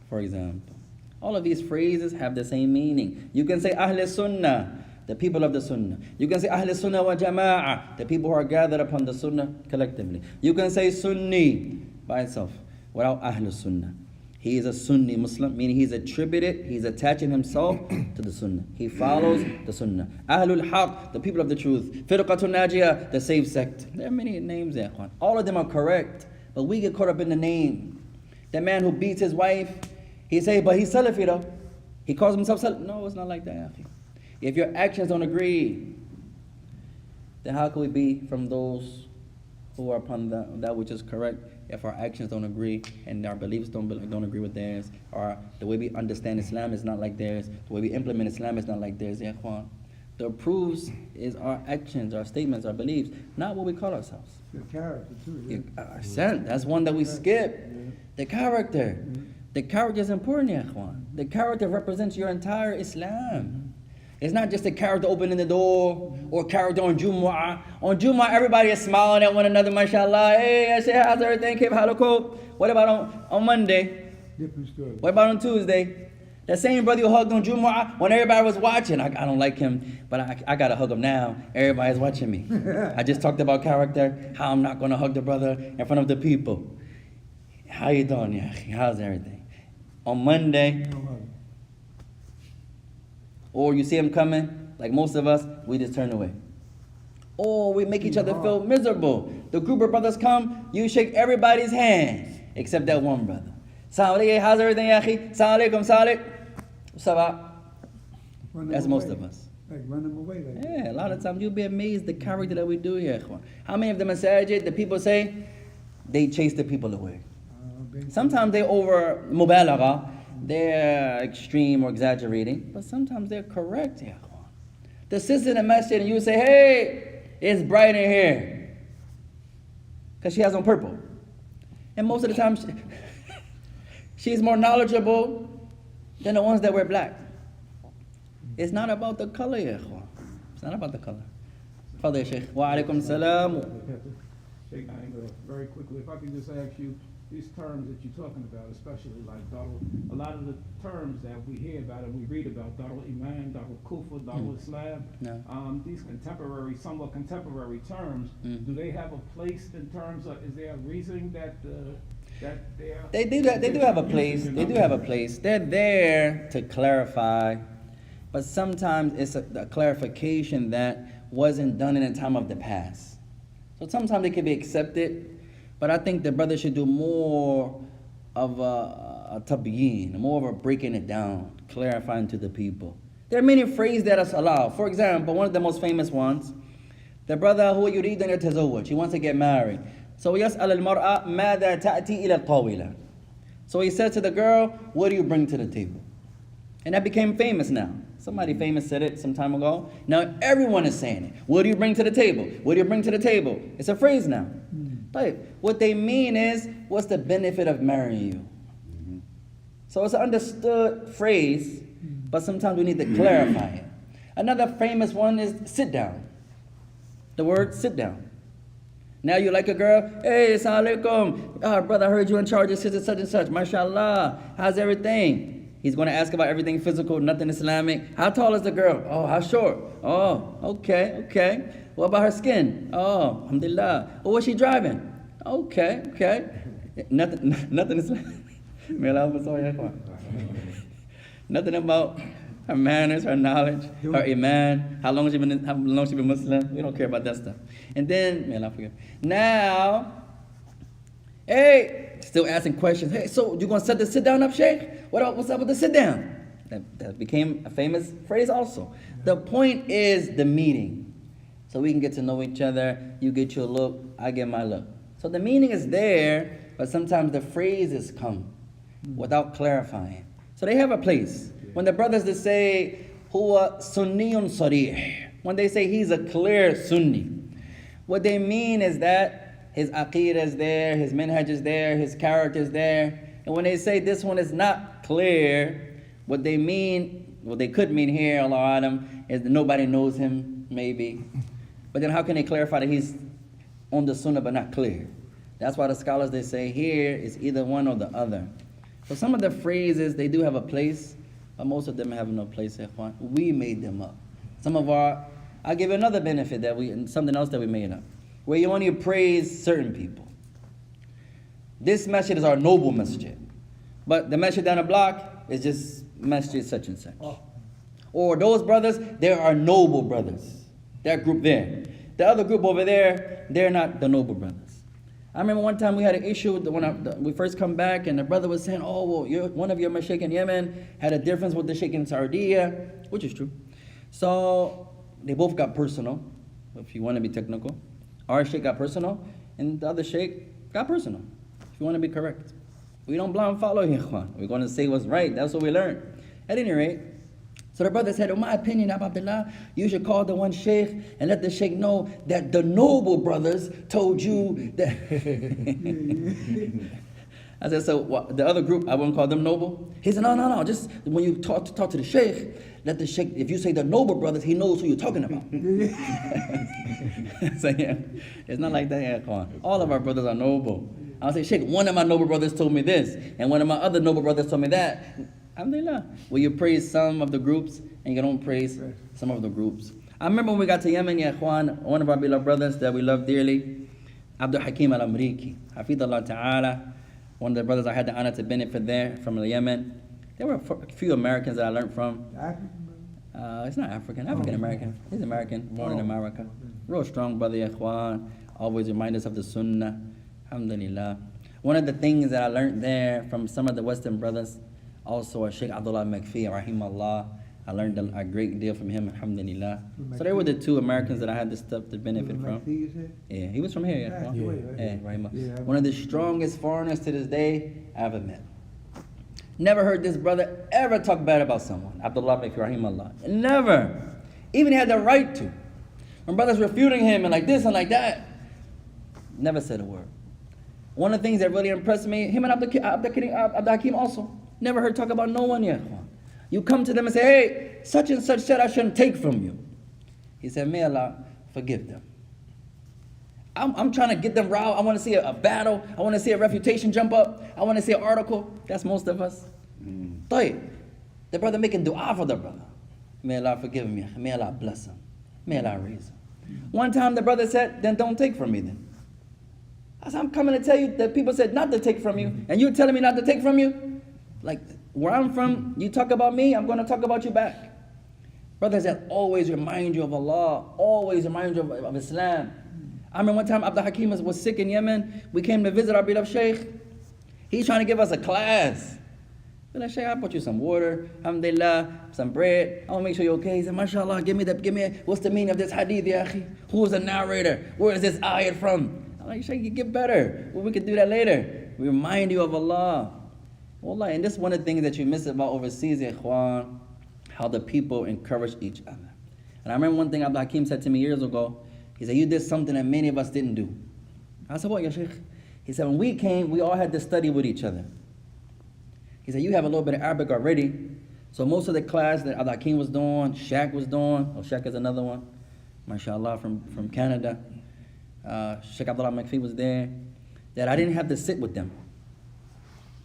for example. All of these phrases have the same meaning. You can say Ahl Sunnah, the people of the Sunnah. You can say Ahl Sunnah wa Jama'ah, the people who are gathered upon the Sunnah collectively. You can say Sunni by itself, without Ahl Sunnah. He is a Sunni Muslim, meaning he's attaching himself to the Sunnah. He follows the Sunnah. Ahlul Haq, the people of the truth. Firqatun Najiyah, the saved sect. There are many names there. All of them are correct, but we get caught up in the name. The man who beats his wife, he say, but he's Salafi though. He calls himself Salafi. No, it's not like that. If your actions don't agree, then how can we be from those who are upon that which is correct? If our actions don't agree and our beliefs don't agree with theirs, or the way we understand Islam is not like theirs, the way we implement Islam is not like theirs, ya ikhwan. The proofs is our actions, our statements, our beliefs, not what we call ourselves. The character too. Yeah. That's one that we skip. The character. The character is important, ya ikhwan. The character represents your entire Islam. It's not just a character opening the door or character on Jumu'ah. On Jumu'ah, everybody is smiling at one another, mashallah. Hey, I say, how's everything? Keep halakot. What about on Monday? Different story. What about on Tuesday? That same brother who hugged on Jumu'ah when everybody was watching. I don't like him, but I got to hug him now. Everybody's watching me. I just talked about character, how I'm not going to hug the brother in front of the people. How you doing, Yahi? How's everything? On Monday, or you see him coming, like most of us, we just turn away. Or we make each other feel miserable. The group of brothers come, you shake everybody's hand, except that one brother. Salam alaikum, how's everything, Yahi? Salam alaikum, salam alaikum. That's most of us. Like run them away. Like yeah, a lot of times you'll be amazed the character that we do here. How many of the masajid, the people say, they chase the people away. Sometimes they over mubalagha, they're extreme or exaggerating, but sometimes they're correct. Yeah. The sister in the masjid and you say, hey, it's bright in here, because she has on purple. And most of the time, she's more knowledgeable than the ones that wear black. It's not about the color, ya ikhwan. It's not about the color. Father Sheikh. Wa alaikum salam. Sheikh, very quickly, if I could just ask you, these terms that you're talking about, especially like Darul, a lot of the terms that we hear about and we read about, Darul Iman, Darul Kufa, Darul Islam, these contemporary, somewhat contemporary terms, do they have a place in terms of, is there a reason that they do have a place. They do have a place. They're there to clarify, but sometimes it's a clarification that wasn't done in the time of the past. So sometimes it can be accepted, but I think the brother should do more of a tabyin, more of a breaking it down, clarifying to the people. There are many phrases that are allowed. For example, one of the most famous ones, the brother who yurid an yatazawwaj, he wants to get married. So yas'al al-mar'a madha ta'ti ila al-tawila. So he said to the girl, what do you bring to the table? And that became famous now. Somebody famous said it some time ago. Now everyone is saying it. What do you bring to the table? What do you bring to the table? It's a phrase now. What they mean is, what's the benefit of marrying you? So it's an understood phrase, but sometimes we need to clarify it. Another famous one is sit down. The word sit down. Now you like a girl, hey, assalamu alaikum. Oh, brother, I heard you in charge of such and such. Mashallah, how's everything? He's going to ask about everything physical, nothing Islamic. How tall is the girl? Oh, how short? Oh, okay. What about her skin? Oh, alhamdulillah. Oh, what's she driving? Okay. Nothing Islamic. Nothing about her manners, her knowledge, her iman, how long she been Muslim. We don't care about that stuff. And then, may Allah forgive. Now, hey, still asking questions. Hey, so you gonna set the sit down up, Sheikh? What's up with the sit down? That became a famous phrase also. The point is the meeting. So we can get to know each other. You get your look, I get my look. So the meaning is there, but sometimes the phrases come without clarifying. So they have a place. When the brothers they say, huwa sunniyun sarih, when they say he's a clear Sunni, what they mean is that his aqeedah is there, his minhaj is there, his character is there. And when they say this one is not clear, what they mean, what they could mean here, Allah Alam, is that nobody knows him, maybe. But then how can they clarify that he's on the sunnah but not clear? That's why the scholars, they say here is either one or the other. So some of the phrases, they do have a place, but most of them have no place, ikhwan. We made them up. Some of I'll give you another benefit something else that we made up, where you only praise certain people. This masjid is our noble masjid, but the masjid down the block is just masjid such and such. Or those brothers, they're our noble brothers. That group there. The other group over there, they're not the noble brothers. I remember one time we had an issue when we first come back, and the brother was saying, oh, well, one of your mashaykh in Yemen had a difference with the shaykh in Saudiya, which is true. So they both got personal, if you want to be technical. Our shaykh got personal, and the other shaykh got personal, if you want to be correct. We don't blind follow here, we're going to say what's right. That's what we learned. At any rate, so the brother said, in my opinion, Abu Abdillah, you should call the one sheikh and let the sheikh know that the noble brothers told you that. I said, so what, the other group, I wouldn't call them noble? He said, no, just when you talk to the sheikh, let the sheikh, if you say the noble brothers, he knows who you're talking about. So yeah, it's not like that, yeah, come on. All of our brothers are noble. I'll say, sheikh, one of my noble brothers told me this, and one of my other noble brothers told me that. Alhamdulillah. Well, you praise some of the groups and you don't praise some of the groups. I remember when we got to Yemen, ya ikhwan, one of our beloved brothers that we love dearly, Abdul Hakim al-Amriki, Hafidullah Ta'ala, one of the brothers I had the honor to benefit there from Yemen. There were a few Americans that I learned from. It's not African American. He's American, born in America. Real strong brother, ya ikhwan, always remind us of the sunnah. Alhamdulillah. One of the things that I learned there from some of the Western brothers, also Sheikh Abdullah Makfi, rahimahullah, I learned a great deal from him, alhamdulillah. So they were the two Americans that I had this stuff to benefit from. Yeah, he was from here, rahimahullah. One of the strongest foreigners to this day I ever met. Never heard this brother ever talk bad about someone, Abdullah Makfi, rahimahullah. Never. Even had the right to. When brothers refuting him and like this and like that, never said a word. One of the things that really impressed me, him and Abdul Hakim also, never heard talk about no one yet. You come to them and say, hey, such and such said I shouldn't take from you. He said, may Allah forgive them. I'm trying to get them riled. I want to see a battle. I want to see a refutation jump up. I want to see an article. That's most of us. The brother making dua for the brother. May Allah forgive me. May Allah bless him. May Allah raise him. One time the brother said, then don't take from me then. I said, I'm coming to tell you that people said not to take from you, and you're telling me not to take from you? Like, where I'm from, you talk about me, I'm going to talk about you back. Brothers that always remind you of Allah, always remind you of Islam. I remember one time Abdul Hakim was sick in Yemen. We came to visit our beloved Sheikh. He's trying to give us a class. We're like, Sheikh, I brought you some water, alhamdulillah, some bread. I want to make sure you're okay. He said, mashallah, give me, what's the meaning of this hadith, ya akhi? Who's the narrator? Where is this ayat from? I'm like, Sheikh, you get better. Well, we could do that later. We remind you of Allah. Wallah, and this is one of the things that you miss about overseas, ikhwan, how the people encourage each other. And I remember one thing Abdul Hakim said to me years ago. He said, you did something that many of us didn't do. I said, what, ya Sheikh? He said, when we came, we all had to study with each other. He said, you have a little bit of Arabic already. So most of the class that Abdul Hakim was doing, Shaq was doing, Shaq is another one, mashallah, from Canada. Sheikh Abdullah McPhee was there. That I didn't have to sit with them.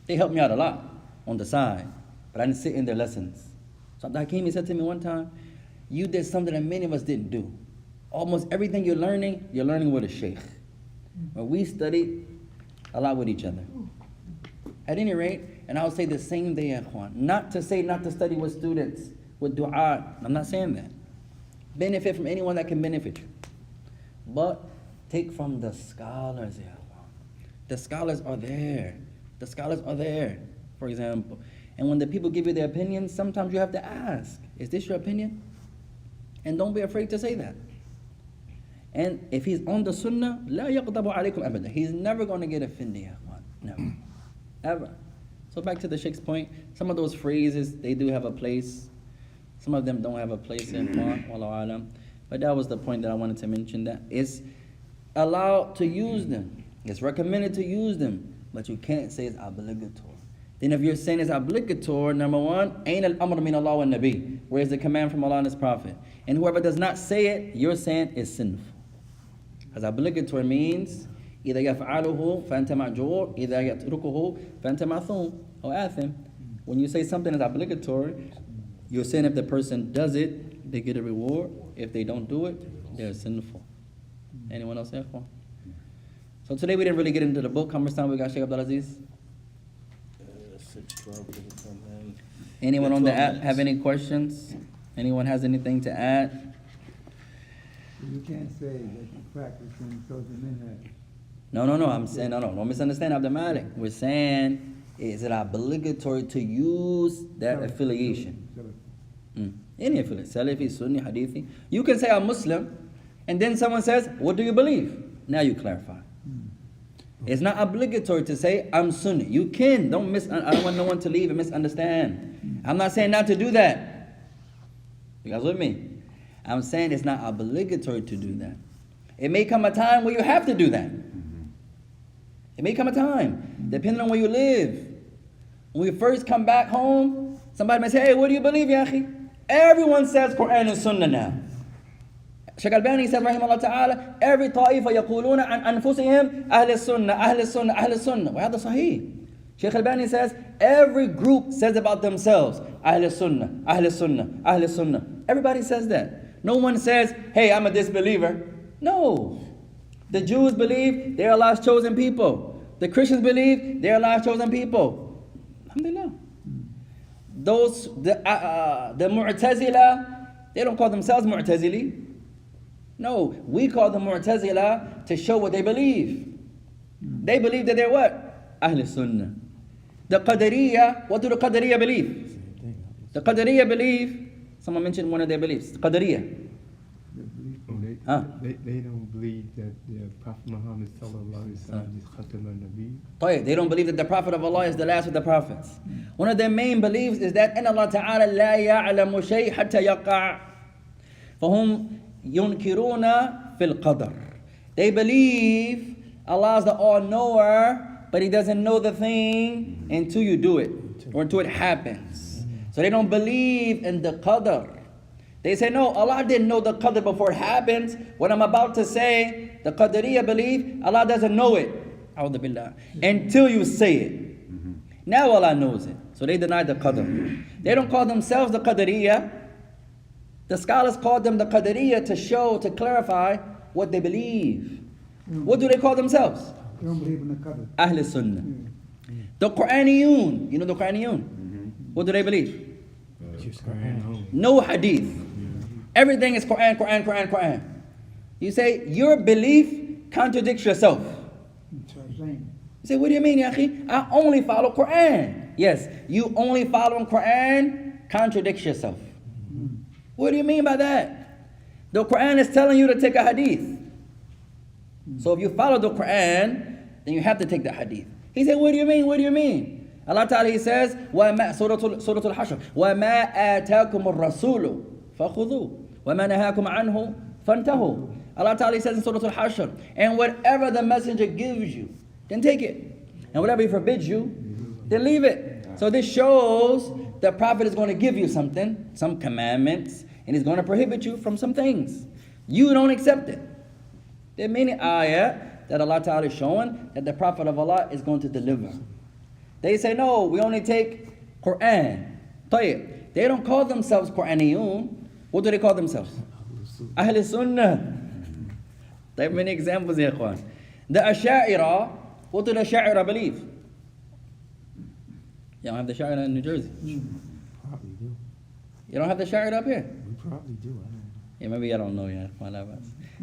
They helped me out a lot on the side, but I didn't sit in their lessons. So Abdul Hakim, he said to me one time, you did something that many of us didn't do. Almost everything you're learning with a sheikh. But we studied a lot with each other. At any rate, and I would say the same day, Ikhwan. Not to say not to study with students, with du'a. I'm not saying that. Benefit from anyone that can benefit you. But take from the scholars, Ikhwan. The scholars are there. The scholars are there, for example. And when the people give you their opinions, sometimes you have to ask, is this your opinion? And don't be afraid to say that. And if he's on the sunnah, لا يغضب عليكم أبدا. He's never going to get offended, never, ever. So back to the Sheikh's point, some of those phrases, they do have a place. Some of them don't have a place in Quran, wallahu alam. But that was the point that I wanted to mention, that it's allowed to use them. It's recommended to use them, but you can't say it's obligatory. Then if you're saying it's obligatory, number one, أين الأمر من الله والنبي? Where is the command from Allah and His Prophet? And whoever does not say it, you're saying is sinful. Because obligatory means إذا يفعله فأنت مأجور إذا يتركه فأنت معصوم or آثم. When you say something is obligatory, you're saying if the person does it, they get a reward. If they don't do it, they're sinful. Anyone else here? So today we didn't really get into the book. How much time we got, Sheikh Abdul Aziz? 6:12. Anyone on the app have any questions? Anyone has anything to add? You can't say that you practice in social minhaj. No. I'm saying, no. Don't misunderstand Abdul Malik. We're saying, is it obligatory to use that affiliation? Any affiliation, Salafi, Sunni, Hadithi. You can say I'm Muslim, and then someone says, what do you believe? Now you clarify. It's not obligatory to say I'm Sunni. You can. I don't want no one to leave and misunderstand. I'm not saying not to do that. You guys with me? I'm saying it's not obligatory to do that. It may come a time where you have to do that. It may come a time, depending on where you live. When we first come back home, somebody may say, hey, what do you believe, ya akhi? Everyone says Quran and Sunnah now. Shaykh Albani says, rahimahullah ta'ala, every ta'ifa yaquluna an anfusihim ahl sunnah, ahl sunnah, ahl sunnah. Wa hadha sahih. Shaykh Albani says, every group says about themselves, ahl sunnah, ahl sunnah, ahl sunnah. Everybody says that. No one says, hey, I'm a disbeliever. No. The Jews believe they're Allah's chosen people. The Christians believe they're Allah's chosen people. Alhamdulillah. The Mu'tazila, they don't call themselves Mu'tazili. No, we call them Mu'tazila to show what they believe. They believe that they're what? Ahl Sunnah. The Qadariyah, what do the Qadariyah believe? The Qadariyah believe, someone mentioned one of their beliefs, Qadariyah. They don't believe that the Prophet Muhammad sallallahu alaihi wasallam is Khatam al-Nabi. They don't believe that the Prophet of Allah is the last of the prophets. One of their main beliefs is that in Allah Ta'ala لا يعلم شيء حتى يقع فهم ينكرون في القدر. They believe Allah is the all-knower, but He doesn't know the thing until you do it, or until it happens. So they don't believe in the qadr. They say, no, Allah didn't know the qadr before it happens. What I'm about to say, the Qadariyah believe Allah doesn't know it, A'udhu Billah, until you say it. Now Allah knows it. So they deny the qadr. They don't call themselves the Qadariyah. The scholars call them the Qadariyah to show, to clarify what they believe. What do they call themselves? They don't believe in the qadr. Ahl Sunnah. The Quraniyun, you know the Quraniyun? What do they believe? No hadith. Everything is Quran, Quran, Quran, Quran. You say, your belief contradicts yourself. You say, what do you mean, Yahi? I only follow Quran. Yes, you only following Quran contradicts yourself. What do you mean by that? The Quran is telling you to take a hadith. So if you follow the Quran, then you have to take the hadith. He said, what do you mean? What do you mean? Allah Ta'ala, He says, Surah Al-Hashr, وَمَا آتَاكُمُ الرَّسُولُ فَخُذُوا وَمَا نَهَاكُمْ عَنْهُ فَانْتَهُوا Allah Ta'ala says in Surah Al-Hashr, and whatever the messenger gives you, then take it. And whatever he forbids you, then leave it. So this shows the Prophet is going to give you something, some commandments, and he's going to prohibit you from some things. You don't accept it. There are many ayah that Allah Ta'ala is showing that the Prophet of Allah is going to deliver. They say, no, we only take Quran. طيب. They don't call themselves Quraniyun. What do they call themselves? Ahl Sunnah. There are many examples here, Ikhwan. The Asha'ira, what do the Asha'ira believe? You don't have the Asha'ira in New Jersey. Probably do. You don't have the Asha'ira up here? We probably do. I don't know. Yeah, maybe I don't know yet.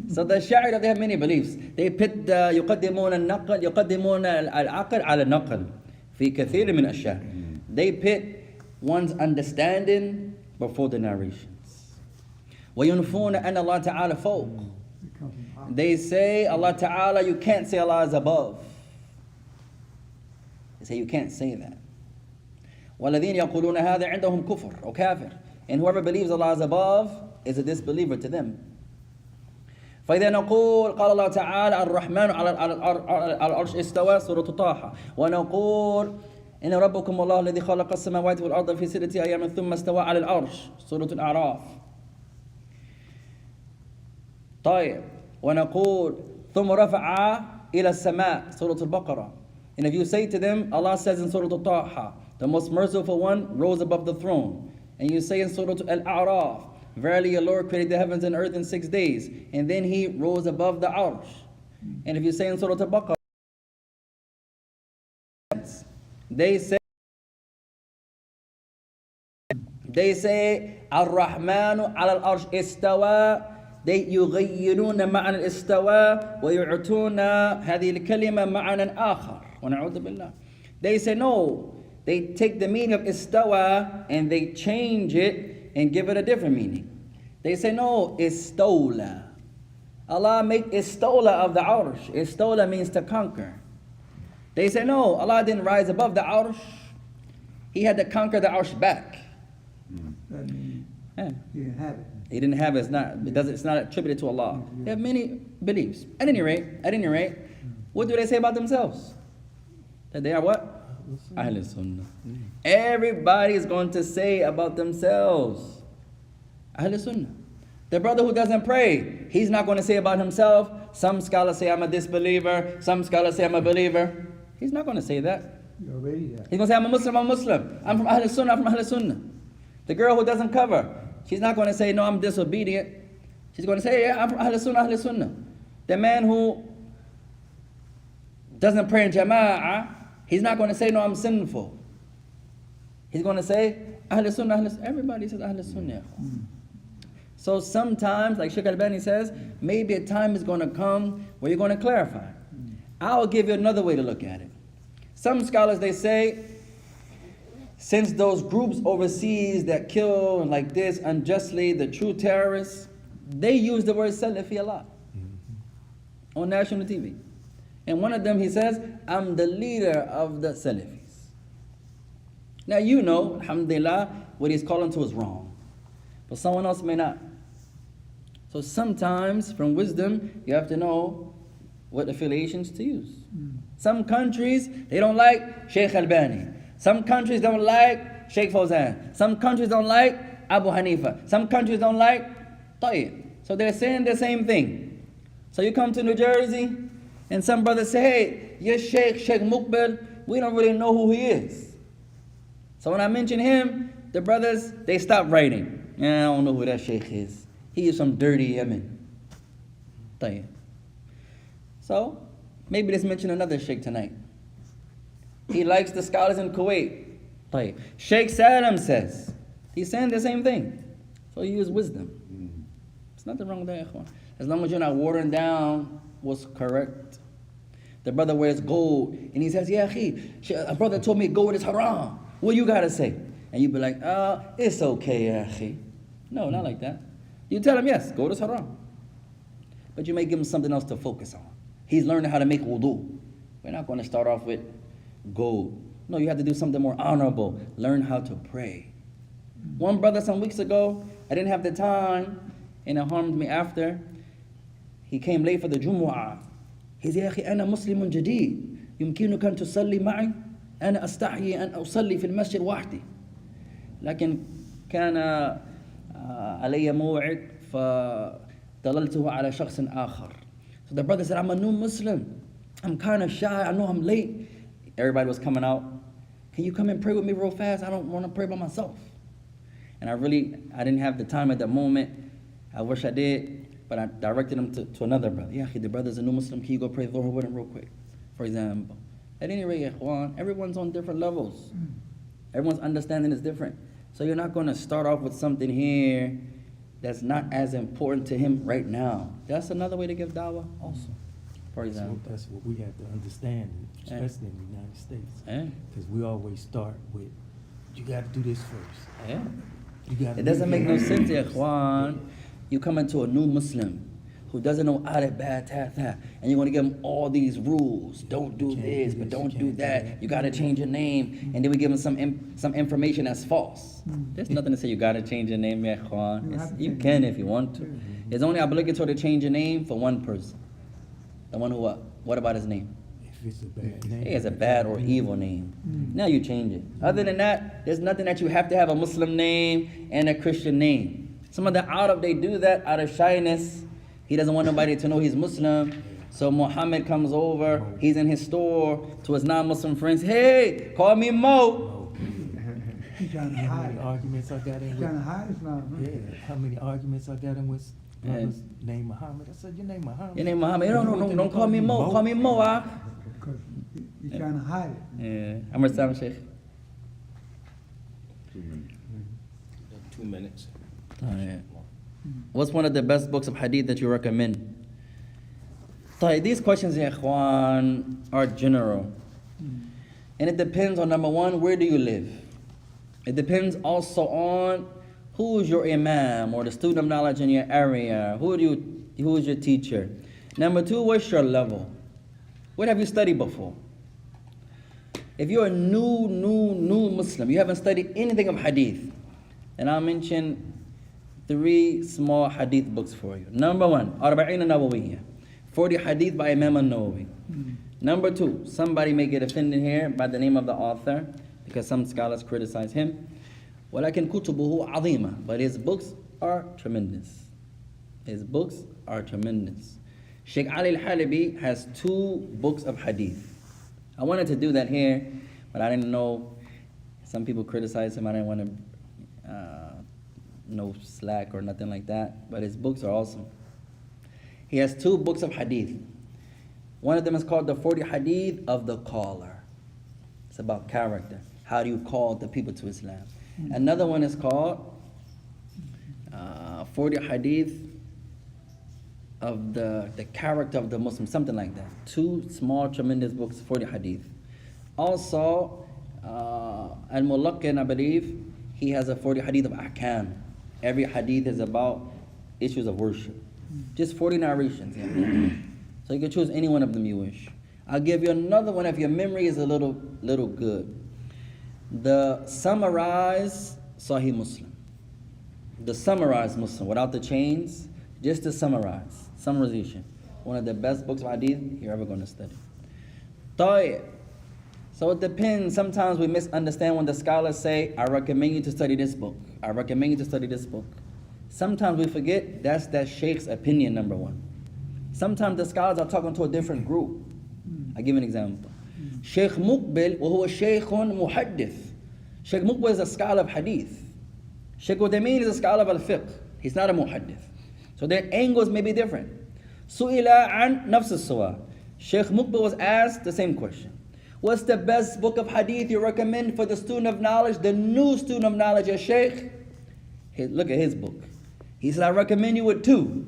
So the Asha'ira, they have many beliefs. They put يقدمون النقل يقدمون العقل على النقل في كثير من الأشياء. They put one's understanding before the narrations. وينفون أن الله تعالى فوق. They say Allah Ta'ala, you can't say Allah is above. They say you can't say that. وَالَّذِينَ يَقُولُونَ هَذَا عِنْدَهُمْ كُفْرٌ or kafir. And whoever believes Allah is above is a disbeliever to them. فإذا نقول قال الله تعالى الرحمن على العرش استوى سورة طه ونقول إن ربكم الله الذي خلق السماوات والأرض في 6 أيام ثم استوى على العرش سورة الأعراف. طيب ونقول ثم رفع إلى السماء سورة البقرة. And if you say to them, Allah says in Surah Al-Taha, the most merciful one rose above the throne. And you say in Surah Al-A'raf, verily your Lord created the heavens and earth in 6 days, and then he rose above the arsh. And if you say in Surah Al-Baqarah, they say Ar-Rahmanu ala al-arsh istawa. They يغيرون معنى الاستواء ويعطون هذه الكلمة معنى آخر ونعوذ بالله. They say no, they take the meaning of istawa and they change it and give it a different meaning. They say no, istola. Allah make istola of the arsh. Istola means to conquer. They say no, Allah didn't rise above the arsh. He had to conquer the arsh back. That means Yeah. he didn't have it. He didn't have it. It's not attributed to Allah. They have many beliefs. At any rate, what do they say about themselves? That they are what? Ahl Sunnah. Everybody is going to say about themselves Ahl Sunnah. The brother who doesn't pray, he's not going to say about himself, some scholars say I'm a disbeliever, some scholars say I'm a believer. He's not going to say that. You already that. He's going to say I'm a Muslim, I'm from Ahl Sunnah, I'm from Ahl Sunnah. The girl who doesn't cover, she's not going to say, no, I'm disobedient. She's going to say, yeah, I'm from Ahl Sunnah, Ahl Sunnah. The man who doesn't pray in Jama'ah, he's not going to say, no, I'm sinful. He's going to say, Ahl Sunnah, Ahl Sunnah. Everybody says Ahl Sunnah. So sometimes, like Sheikh Albani says, maybe a time is going to come where you're going to clarify. I'll give you another way to look at it. Some scholars, they say, since those groups overseas that kill and like this unjustly, the true terrorists, they use the word Salafi a lot on national TV. And one of them, he says, I'm the leader of the Salafis. Now you know, alhamdulillah, what he's calling to is wrong. But someone else may not. So sometimes, from wisdom, you have to know what affiliations to use. Some countries, they don't like Sheikh Albani. Some countries don't like Sheikh Fawzan. Some countries don't like Abu Hanifa. Some countries don't like Tayyib. So they're saying the same thing. So you come to New Jersey, and some brothers say, hey, your Sheikh Mukbil, we don't really know who he is. So when I mention him, the brothers, they stop writing. Yeah, I don't know who that Sheikh is. He is from dirty Yemen. Tayyib. So maybe let's mention another Sheikh tonight. He likes the scholars in Kuwait. Tayyib. Sheikh Saddam says, he's saying the same thing. So he used wisdom. There's nothing wrong with that, ikhwan. As long as you're not watering down what's correct. The brother wears gold, and he says, yeah, a brother told me gold is haram. What you gotta say? And you be like, it's okay, akhi. No, not like that. You tell him, yes, gold is haram. But you may give him something else to focus on. He's learning how to make wudu. We're not going to start off with gold. No, you have to do something more honorable. Learn how to pray. One brother some weeks ago, I didn't have the time, and it harmed me after. He came late for the Jumu'ah. He said, يا أخي أنا مسلم جديد يمكنك أن تصلي معي أنا أستحي أن أصلي في المسجد وحدي لكن كان علي موعد فدللته على شخص آخر. So the brother said, I'm a new Muslim. I'm kind of shy. I know I'm late. Everybody was coming out. Can you come and pray with me real fast? I don't want to pray by myself. And I didn't have the time at that moment. I wish I did, but I directed him to another brother. Yeah, the brother's a new Muslim. Can you go pray Dhuhr with him real quick? For example. At any rate, Ikhwan, everyone's on different levels. Everyone's understanding is different. So you're not going to start off with something here that's not as important to him right now. That's another way to give dawah also. For example. So that's what we have to understand, especially in the United States. Because we always start with, you got to do this first. It doesn't make no sense, Ikhwan. You come into a new Muslim who doesn't know adab, bad, ta, and you're going to give him all these rules. Don't do this, but don't do that. You got to change your name. And then we give him some information that's false. There's nothing to say you got to change your name, Ikhwan. You can if you want to. It's only obligatory to change your name for one person. The one who what? What about his name? If it's a bad name. It's a bad or evil name. Now you change it. Other than that, there's nothing that you have to have a Muslim name and a Christian name. Some of the Arab, they do that out of shyness. He doesn't want nobody to know he's Muslim. So Muhammad comes over, he's in his store to his non-Muslim friends. Hey, call me Mo. He's trying to How hide many it. arguments I got in He's trying to with? hide Islam. Huh? Yeah, how many arguments I got in with brothers named Muhammad? I said, your name Muhammad. Your name Muhammad. No, don't call me Mo. Call me Mo. Because he's trying to hide it. Yeah. Amr Sam Sheikh. 2 minutes. 2 minutes. Oh, yeah. What's one of the best books of hadith that you recommend? These questions, ya ikhwan, are general. And it depends on, number one, where do you live? It depends also on who is your imam or the student of knowledge in your area. Who is your teacher? Number two, what's your level? What have you studied before? If you're a new Muslim, you haven't studied anything of hadith, and I'll mention 3 small hadith books for you. Number 1, Arba'in Nawawiyya, 40 hadith by Imam al-Nawawi. Number 2, somebody may get offended here by the name of the author, because some scholars criticize him. وَلَكِنْ كُتُبُهُ عَظِيمًا, but his books are tremendous. His books are tremendous. Sheikh Ali al-Halabi has 2 books of hadith. I wanted to do that here, but I didn't know. Some people criticize him. I didn't want to no slack or nothing like that, but his books are awesome. He has 2 books of hadith. One of them is called the 40 hadith of the caller. It's about character. How do you call the people to Islam? Another one is called 40 hadith of the character of the Muslim, something like that. 2 small, tremendous books, 40 hadith. Also, Al-Mulaqin, I believe, he has a 40 hadith of ahkam. Every hadith is about issues of worship. Just 40 narrations. Yeah. So you can choose any one of them you wish. I'll give you another one if your memory is a little good. The summarized Sahih Muslim. The summarized Muslim, without the chains, just the summarization. One of the best books of hadith you're ever going to study. Tayyib. So it depends. Sometimes we misunderstand when the scholars say, I recommend you to study this book. I recommend you to study this book. Sometimes we forget that's that sheikh's opinion, number 1. Sometimes the scholars are talking to a different group. I'll give you an example. Sheikh Muqbil, وهو شيخ محدث. Sheikh Muqbil is a scholar of hadith. Sheikh Uthaymeen is a scholar of al-fiqh. He's not a muhaddith. So their angles may be different. Su'ila an nafs al-suwa. Sheikh Muqbil was asked the same question. What's the best book of hadith you recommend for the student of knowledge, the new student of knowledge, ya Sheikh? Look at his book. He said, I recommend you with 2.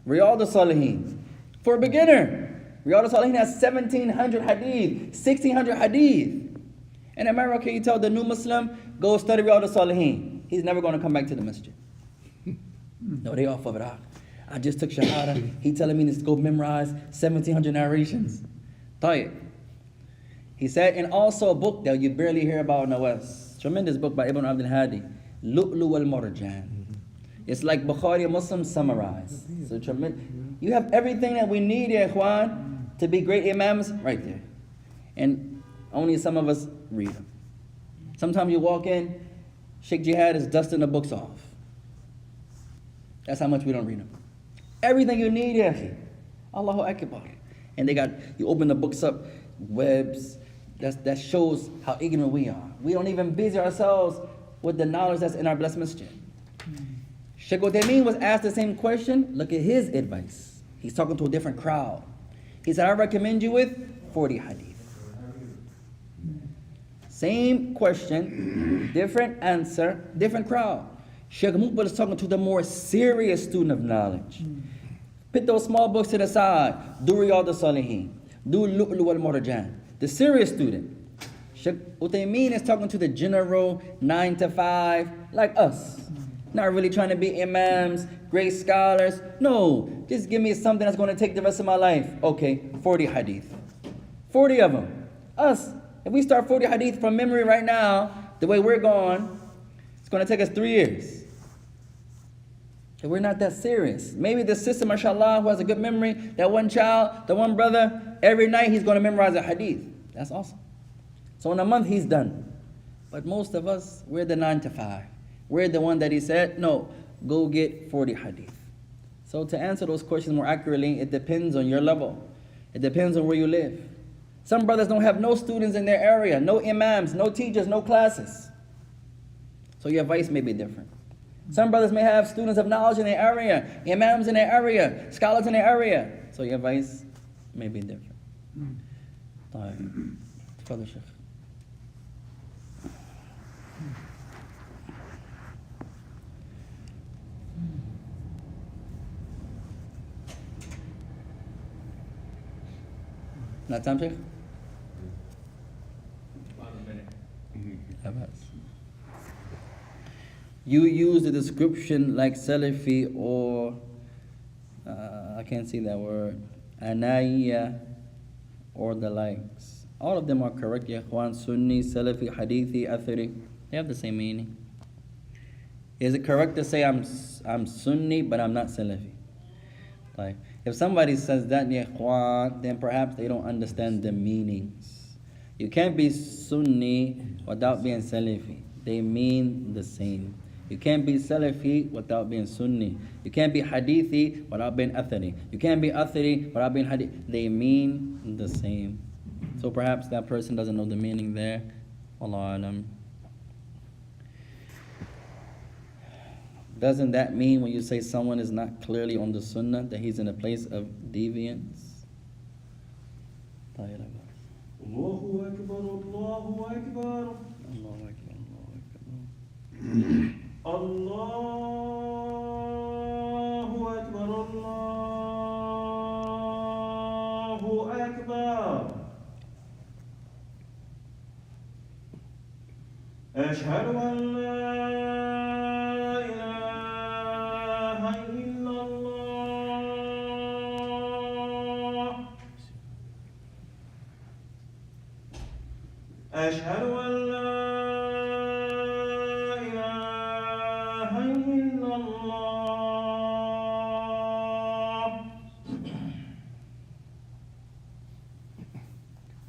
Riyadh al-Salihin. For a beginner, Riyadh al-Salihin has 1,700 hadith, 1,600 hadith. In America, you tell the new Muslim, go study Riyadh al-Salihin. He's never going to come back to the masjid. No, they off of it. I just took Shahada. He telling me to go memorize 1,700 narrations. Tayyib. He said, and also a book that you barely hear about in the West. Tremendous book by Ibn Abdul Hadi. Lu'lu wal Marjan. It's like Bukhari Muslim summarized. So tremendous. You have everything that we need, ya ikhwan, to be great imams right there. And only some of us read them. Sometimes you walk in, Sheikh Jihad is dusting the books off. That's how much we don't read them. Everything you need, ya akhi. Allahu Akbar. And you open the books up, webs, that shows how ignorant we are. We don't even busy ourselves with the knowledge that's in our blessed masjid. Sheikh Uthaymeen was asked the same question. Look at his advice. He's talking to a different crowd. He said, I recommend you with 40 hadith. Same question, different answer, different crowd. Sheikh Muqbil is talking to the more serious student of knowledge. Put those small books to the side. Do Riyadh al-Salihin. Do Lu'lu al-Marjan. The serious student. Sheikh Uthaymeen is talking to the general 9 to 5, like us. Not really trying to be imams, great scholars. No, just give me something that's going to take the rest of my life. Okay, 40 hadith. 40 of them. Us. If we start 40 hadith from memory right now, the way we're going, it's going to take us 3 years. If we're not that serious. Maybe the sister, mashallah, who has a good memory, that one child, the one brother, every night he's going to memorize a hadith. That's awesome. So in a month he's done. But most of us, we're the 9 to 5. We're the one that he said, no, go get 40 hadith. So to answer those questions more accurately, it depends on your level. It depends on where you live. Some brothers don't have no students in their area, no imams, no teachers, no classes. So your advice may be different. Some brothers may have students of knowledge in their area, imams in their area, scholars in their area. So your advice may be different. Father Sheikh. Not time, Sheikh? About a minute. You use the description like Salafi or, I can't see that word, Anaiya or the likes. All of them are correct, ya ikhwan. Sunni, Salafi, Hadithi, Athari. They have the same meaning. Is it correct to say I'm Sunni but I'm not Salafi? Like, if somebody says that, ya ikhwan, then perhaps they don't understand the meanings. You can't be Sunni without being Salafi. They mean the same. You can't be Salafi without being Sunni. You can't be Hadithi without being Athari. You can't be Athari without being Hadith. They mean the same. So perhaps that person doesn't know the meaning there. Wallahu alam. Doesn't that mean when you say someone is not clearly on the Sunnah that he's in a place of deviance? Allahu Akbar, Allahu Akbar. Allahu Akbar, Allahu Akbar. Allahu Akbar, Allahu Akbar. Ashhadu an la ilaha illallah. Ashhadu an la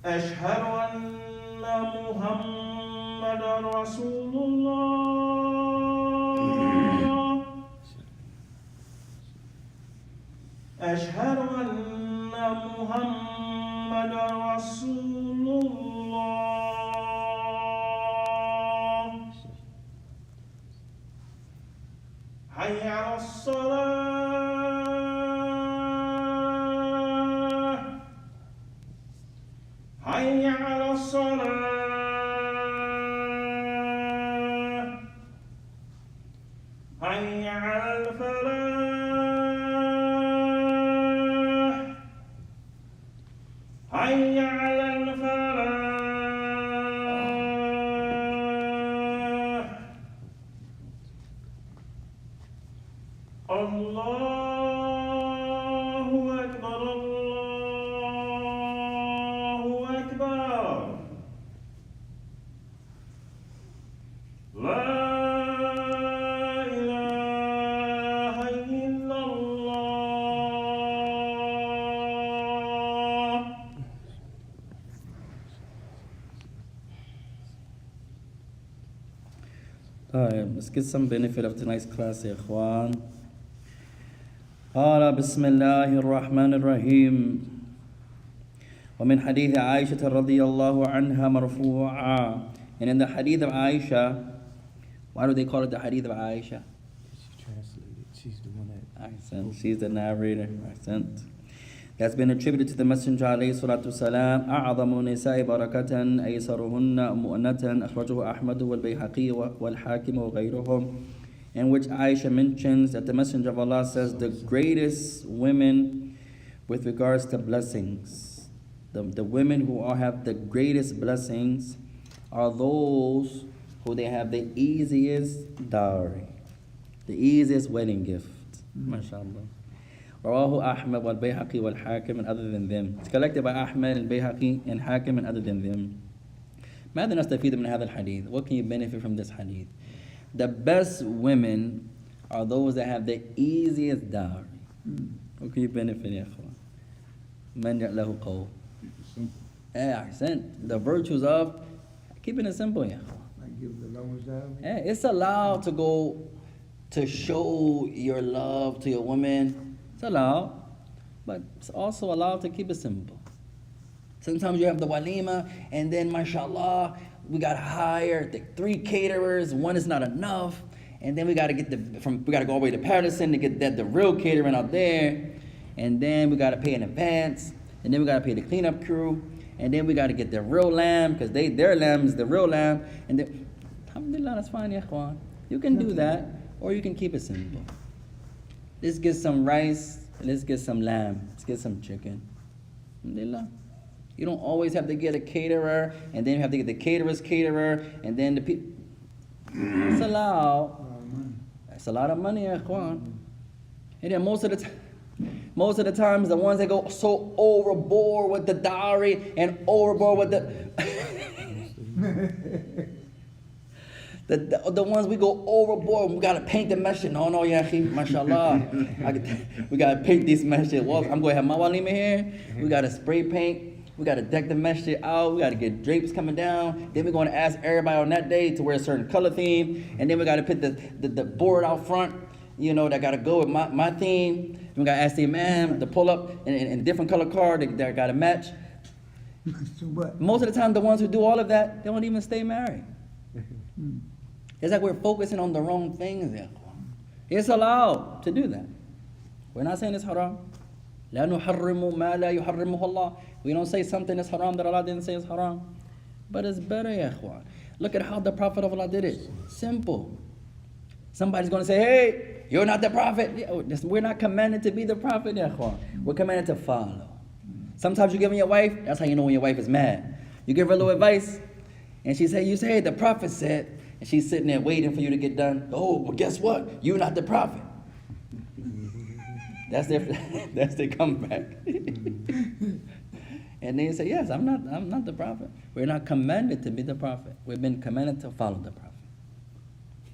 أشهد أن محمدا رسول الله. أشهد أن محمدا رسول الله. حي على الصلاة. حي على الصلاة. حي على الفلاح. حي على الفلاح. Let's get some benefit of tonight's class, ya ikhwan. قال بسم الله الرحمن الرحيم ومن حديث عائشة رضي الله عنها مرفوعا. And in the hadith of Aisha, why do they call it the hadith of Aisha? She translated. She's the one that. Ahsan. She's the narrator. Ahsan. That's been attributed to the Messenger alayhi salatu salam. أعظم النساء بركة أيسرهن مؤنة أخرجه أحمد والبيهقي والحاكم وغيرهم. In which Aisha mentions that the Messenger of Allah says the greatest women with regards to blessings, the women who all have the greatest blessings are those who they have the easiest dowry, the easiest wedding gift. MashaAllah. Rawahu Ahmad wal Bayhaqi wal Hakim and other than them. It's collected by Ahmad and Bayhaqi and Hakim and other than them. ماذا نستفيد من هذا الحديث? What can you benefit from this hadith? The best women are those that have the easiest dowry. What can you benefit, ya akhwan? Man له قول. The virtues of keeping it simple, ya akhwan. Like give the lowest dowry. It's allowed to go to show your love to your woman. It's allowed, but it's also allowed to keep it simple. Sometimes you have the walima, and then mashallah, we got to hire the 3 caterers. One is not enough, and then we got to get we got to go all the way to Patterson to get the real catering out there, and then we got to pay in advance, and then we got to pay the cleanup crew, and then we got to get the real lamb because their lamb is the real lamb, and then alhamdulillah, that's fine, ya ikhwan. You can do that, or you can keep it simple. Let's get some rice, let's get some lamb, let's get some chicken. Alhamdulillah. You don't always have to get a caterer, and then you have to get the caterer's caterer, and then the people. It's allowed. It's a lot of money, ya ikhwan. And then most of the times, the ones that go so overboard with the dowry and overboard with the ones we go overboard, we gotta paint the masjid. No, ya akhi, mashallah. We gotta paint these masjid walls. I'm gonna have my walima here. We gotta spray paint. We got to deck the masjid out. We got to get drapes coming down. Then we're going to ask everybody on that day to wear a certain color theme. And then we got to put the board out front, that got to go with my theme. Then we got to ask the Imaam to pull up in a different color card that got to match. Most of the time, the ones who do all of that, they don't even stay married. It's like we're focusing on the wrong things. It's allowed to do that. We're not saying it's haram. لا نحرم ما لا يحرمه الله. We don't say something is haram that Allah didn't say is haram. But it's better, ya ikhwan. Look at how the Prophet of Allah did it. Simple. Somebody's going to say, hey, you're not the Prophet. We're not commanded to be the Prophet, ya ikhwan. We're commanded to follow. Sometimes you give your wife, that's how you know when your wife is mad. You give her a little advice, and you say, hey, the Prophet said, and she's sitting there waiting for you to get done. Oh, well, guess what? You're not the Prophet. That's their comeback. And they say, yes, I'm not the Prophet. We're not commanded to be the Prophet. We've been commanded to follow the Prophet,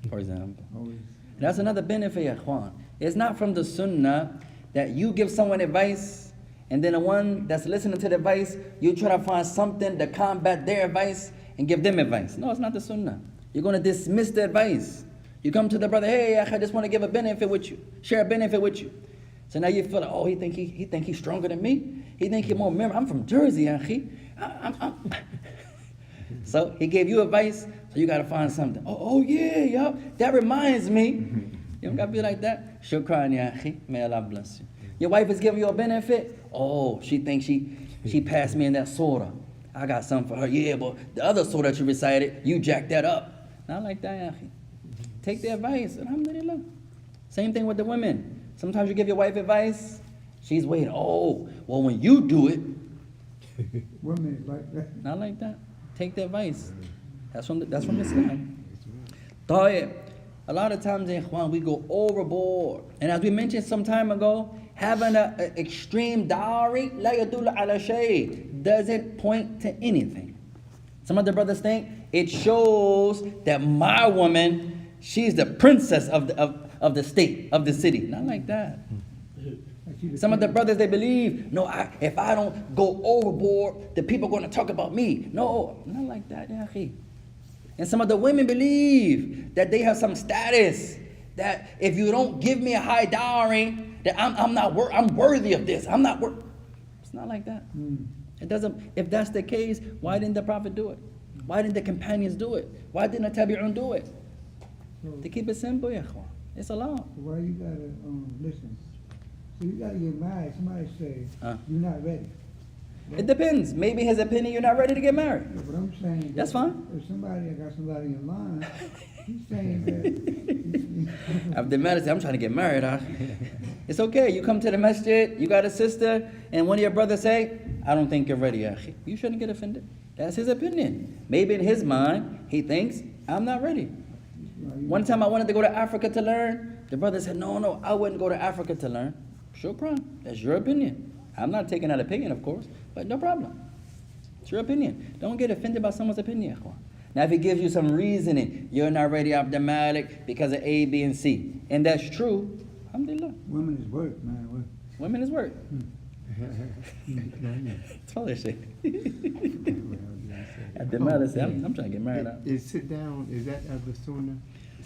for example. And that's another benefit, ya ikhwan. It's not from the sunnah that you give someone advice, and then the one that's listening to the advice, you try to find something to combat their advice and give them advice. No, it's not the sunnah. You're going to dismiss the advice. You come to the brother, hey, I just want to give a benefit with you, share a benefit with you. So now you feel like, oh, he think he's stronger than me. He think he's more memorable. I'm from Jersey, akhi. So he gave you advice, so you got to find something. Oh yeah, that reminds me. You don't got to be like that. Shukran, ya akhi. May Allah bless you. Your wife is giving you a benefit. Oh, she thinks she passed me in that surah. I got something for her. Yeah, but the other surah that you recited, you jacked that up. Not like that, ya akhi. Take the advice. Alhamdulillah. Same thing with the women. Sometimes you give your wife advice, she's waiting. Oh, well, when you do it. Women like that. Not like that. Take the advice. That's from Islam. A lot of times, ikhwan, we go overboard. And as we mentioned some time ago, having an extreme dowry, la yadullu ala shay, doesn't point to anything. Some of the brothers think it shows that my woman, she's the princess of the state, of the city. Not like that. Some of the brothers, they believe, no, if I don't go overboard, the people are going to talk about me. No, not like that, ya akhi. And some of the women believe that they have some status, that if you don't give me a high dowry, that I'm worthy of this. I'm not worth. It's not like that. It doesn't. If that's the case, why didn't the Prophet do it? Why didn't the companions do it? Why didn't the Tabi'un do it? To keep it simple, ya ikhwan. It's allowed. Why you gotta listen? So you gotta get married. Somebody say you're not ready. It depends. Maybe his opinion, you're not ready to get married. Yeah, but I'm saying that's fine. If somebody got somebody in mind, he's saying that. Abdullah said, I'm trying to get married. It's okay. You come to the masjid, you got a sister, and one of your brothers say, I don't think you're ready, akhi. You shouldn't get offended. That's his opinion. Maybe in his mind, he thinks, I'm not ready. One time I wanted to go to Africa to learn. The brother said, no, I wouldn't go to Africa to learn. Shukran. That's your opinion. I'm not taking that opinion, of course, but no problem. It's your opinion. Don't get offended by someone's opinion, ikhwan. Now, if he gives you some reasoning, you're not ready, Abdul Malik, because of A, B, and C, and that's true, alhamdulillah. Women is work, man. Women is work. That's all that shit. Abdul Malik said, I'm trying to get married. Is sit down, is that the sunnah?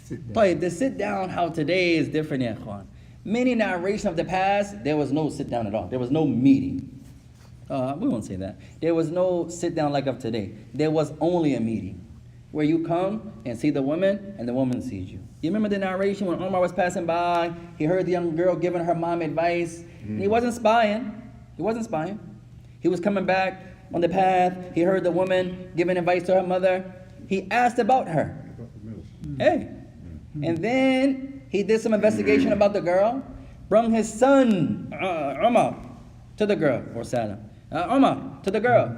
Sit down. But the sit down, how today is different, ikhwan. Many narrations of the past, there was no sit down at all. There was no meeting. We won't say that. There was no sit down like of today. There was only a meeting where you come and see the woman and the woman sees you. You remember the narration when Omar was passing by, he heard the young girl giving her mom advice. And he wasn't spying. He wasn't spying. He was coming back on the path. He heard the woman giving advice to her mother. He asked about her. Hey. And then he did some investigation about the girl, brought his son, Umar, to the girl, or Salam. Umar, to the girl.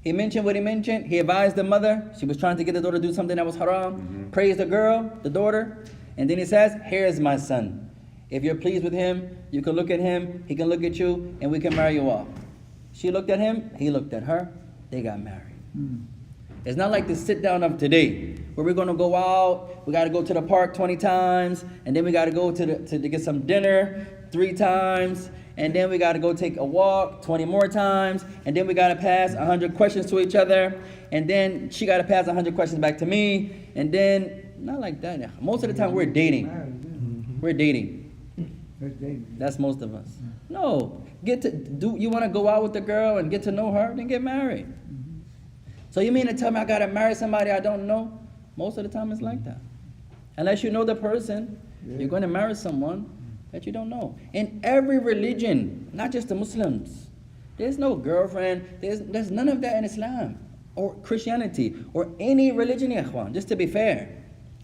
He mentioned what he mentioned. He advised the mother. She was trying to get the daughter to do something that was haram. Praised the girl, the daughter. And then he says, here's my son. If you're pleased with him, you can look at him, he can look at you, and we can marry you off. She looked at him, he looked at her, they got married. It's not like the sit down of today, where we're gonna go out, we gotta go to the park 20 times, and then we gotta go to get some dinner 3 times, and then we gotta go take a walk 20 more times, and then we gotta pass 100 questions to each other, and then she gotta pass 100 questions back to me, and then, not like that. Most of the time we're dating. We're dating. That's most of us. No, you wanna go out with the girl and get to know her, then get married. So you mean to tell me I gotta marry somebody I don't know? Most of the time it's like that. Unless you know the person, you're going to marry someone that you don't know. In every religion, not just the Muslims, there's no girlfriend, there's none of that in Islam or Christianity or any religion, ya ikhwan, just to be fair.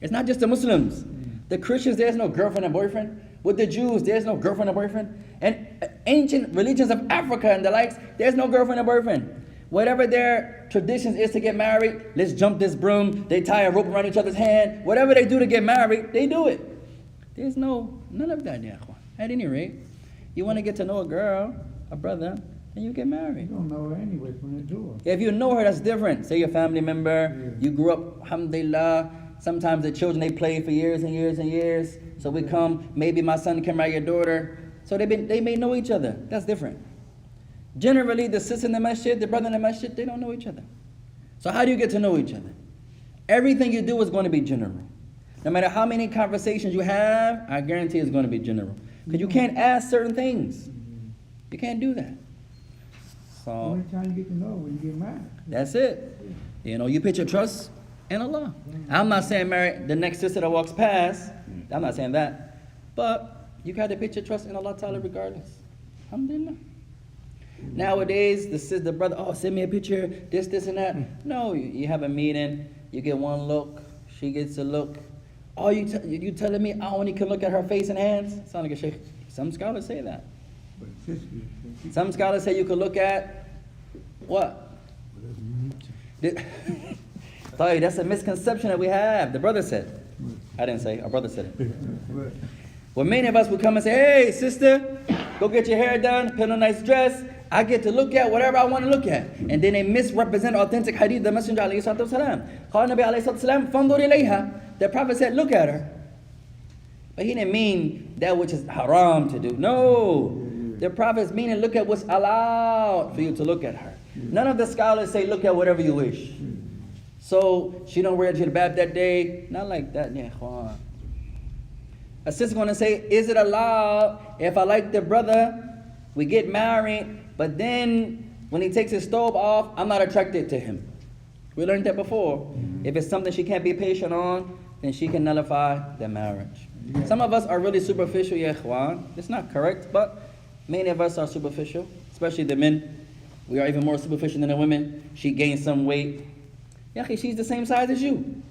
It's not just the Muslims. The Christians, there's no girlfriend and boyfriend. With the Jews, there's no girlfriend and boyfriend. And ancient religions of Africa and the likes, there's no girlfriend and boyfriend. Whatever their traditions is to get married, let's jump this broom, they tie a rope around each other's hand. Whatever they do to get married, they do it. There's none of that, ya ikhwan. At any rate, you want to get to know a girl, a brother, then you get married. You don't know her anyway from the door. If you know her, that's different. Say your family member, you grew up, alhamdulillah. Sometimes the children, they play for years and years and years. So we come, maybe my son can marry your daughter. So they may know each other. That's different. Generally, the sister in the masjid, the brother in the masjid, they don't know each other. So how do you get to know each other? Everything you do is going to be general. No matter how many conversations you have, I guarantee it's going to be general. Because you can't ask certain things. You can't do that. So only time you get to know when you get married. That's it. You put your trust in Allah. I'm not saying marry the next sister that walks past. I'm not saying that. But you got to put your trust in Allah Ta'ala regardless. Alhamdulillah. Nowadays, the brother, send me a picture, this, and that. No, you have a meeting, you get one look, she gets a look. Oh, you telling me I only can look at her face and hands? Sound like a sheikh. Some scholars say that. Some scholars say you could look at what? That's a misconception that we have. The brother said. I didn't say, our brother said it. Well, many of us would come and say, hey, sister, go get your hair done, put on a nice dress. I get to look at whatever I want to look at. And then they misrepresent authentic hadith, the Messenger alayhi salatu wasalam. The Prophet said, look at her. But he didn't mean that which is haram to do. No. The Prophet's meaning look at what's allowed for you to look at her. None of the scholars say look at whatever you wish. So she don't wear jilbab that day. Not like that, yeah, ikhwan. A sister's going to say, is it allowed if I like the brother, we get married, but then when he takes his stove off, I'm not attracted to him? We learned that before. If it's something she can't be patient on, then she can nullify the marriage. Some of us are really superficial, ya ikhwan. It's not correct, but many of us are superficial, especially the men. We are even more superficial than the women. She gained some weight. Yaki, she's the same size as you.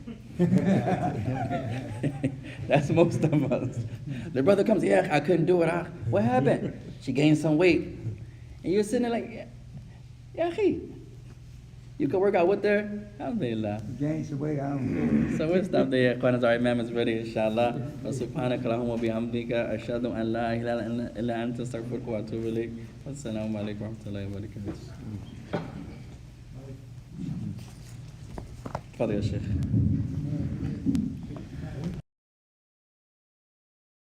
That's most of us. The brother comes, yeah, I couldn't do it. What happened? She gained some weight. And you're sitting there like, yeah, you can work out with her. Alhamdulillah. Gain some weight, I don't know. So we'll stop there. Qur'an, our Imam is ready, inshallah. Wa subhanaka Allahumma bihamdika ashhadu an la ilaha illa anta astaghfiruka wa atubu ilayk. Wassalamu alaikum wa rahmatullahi wa barakatuh. تفضل يا شيخ.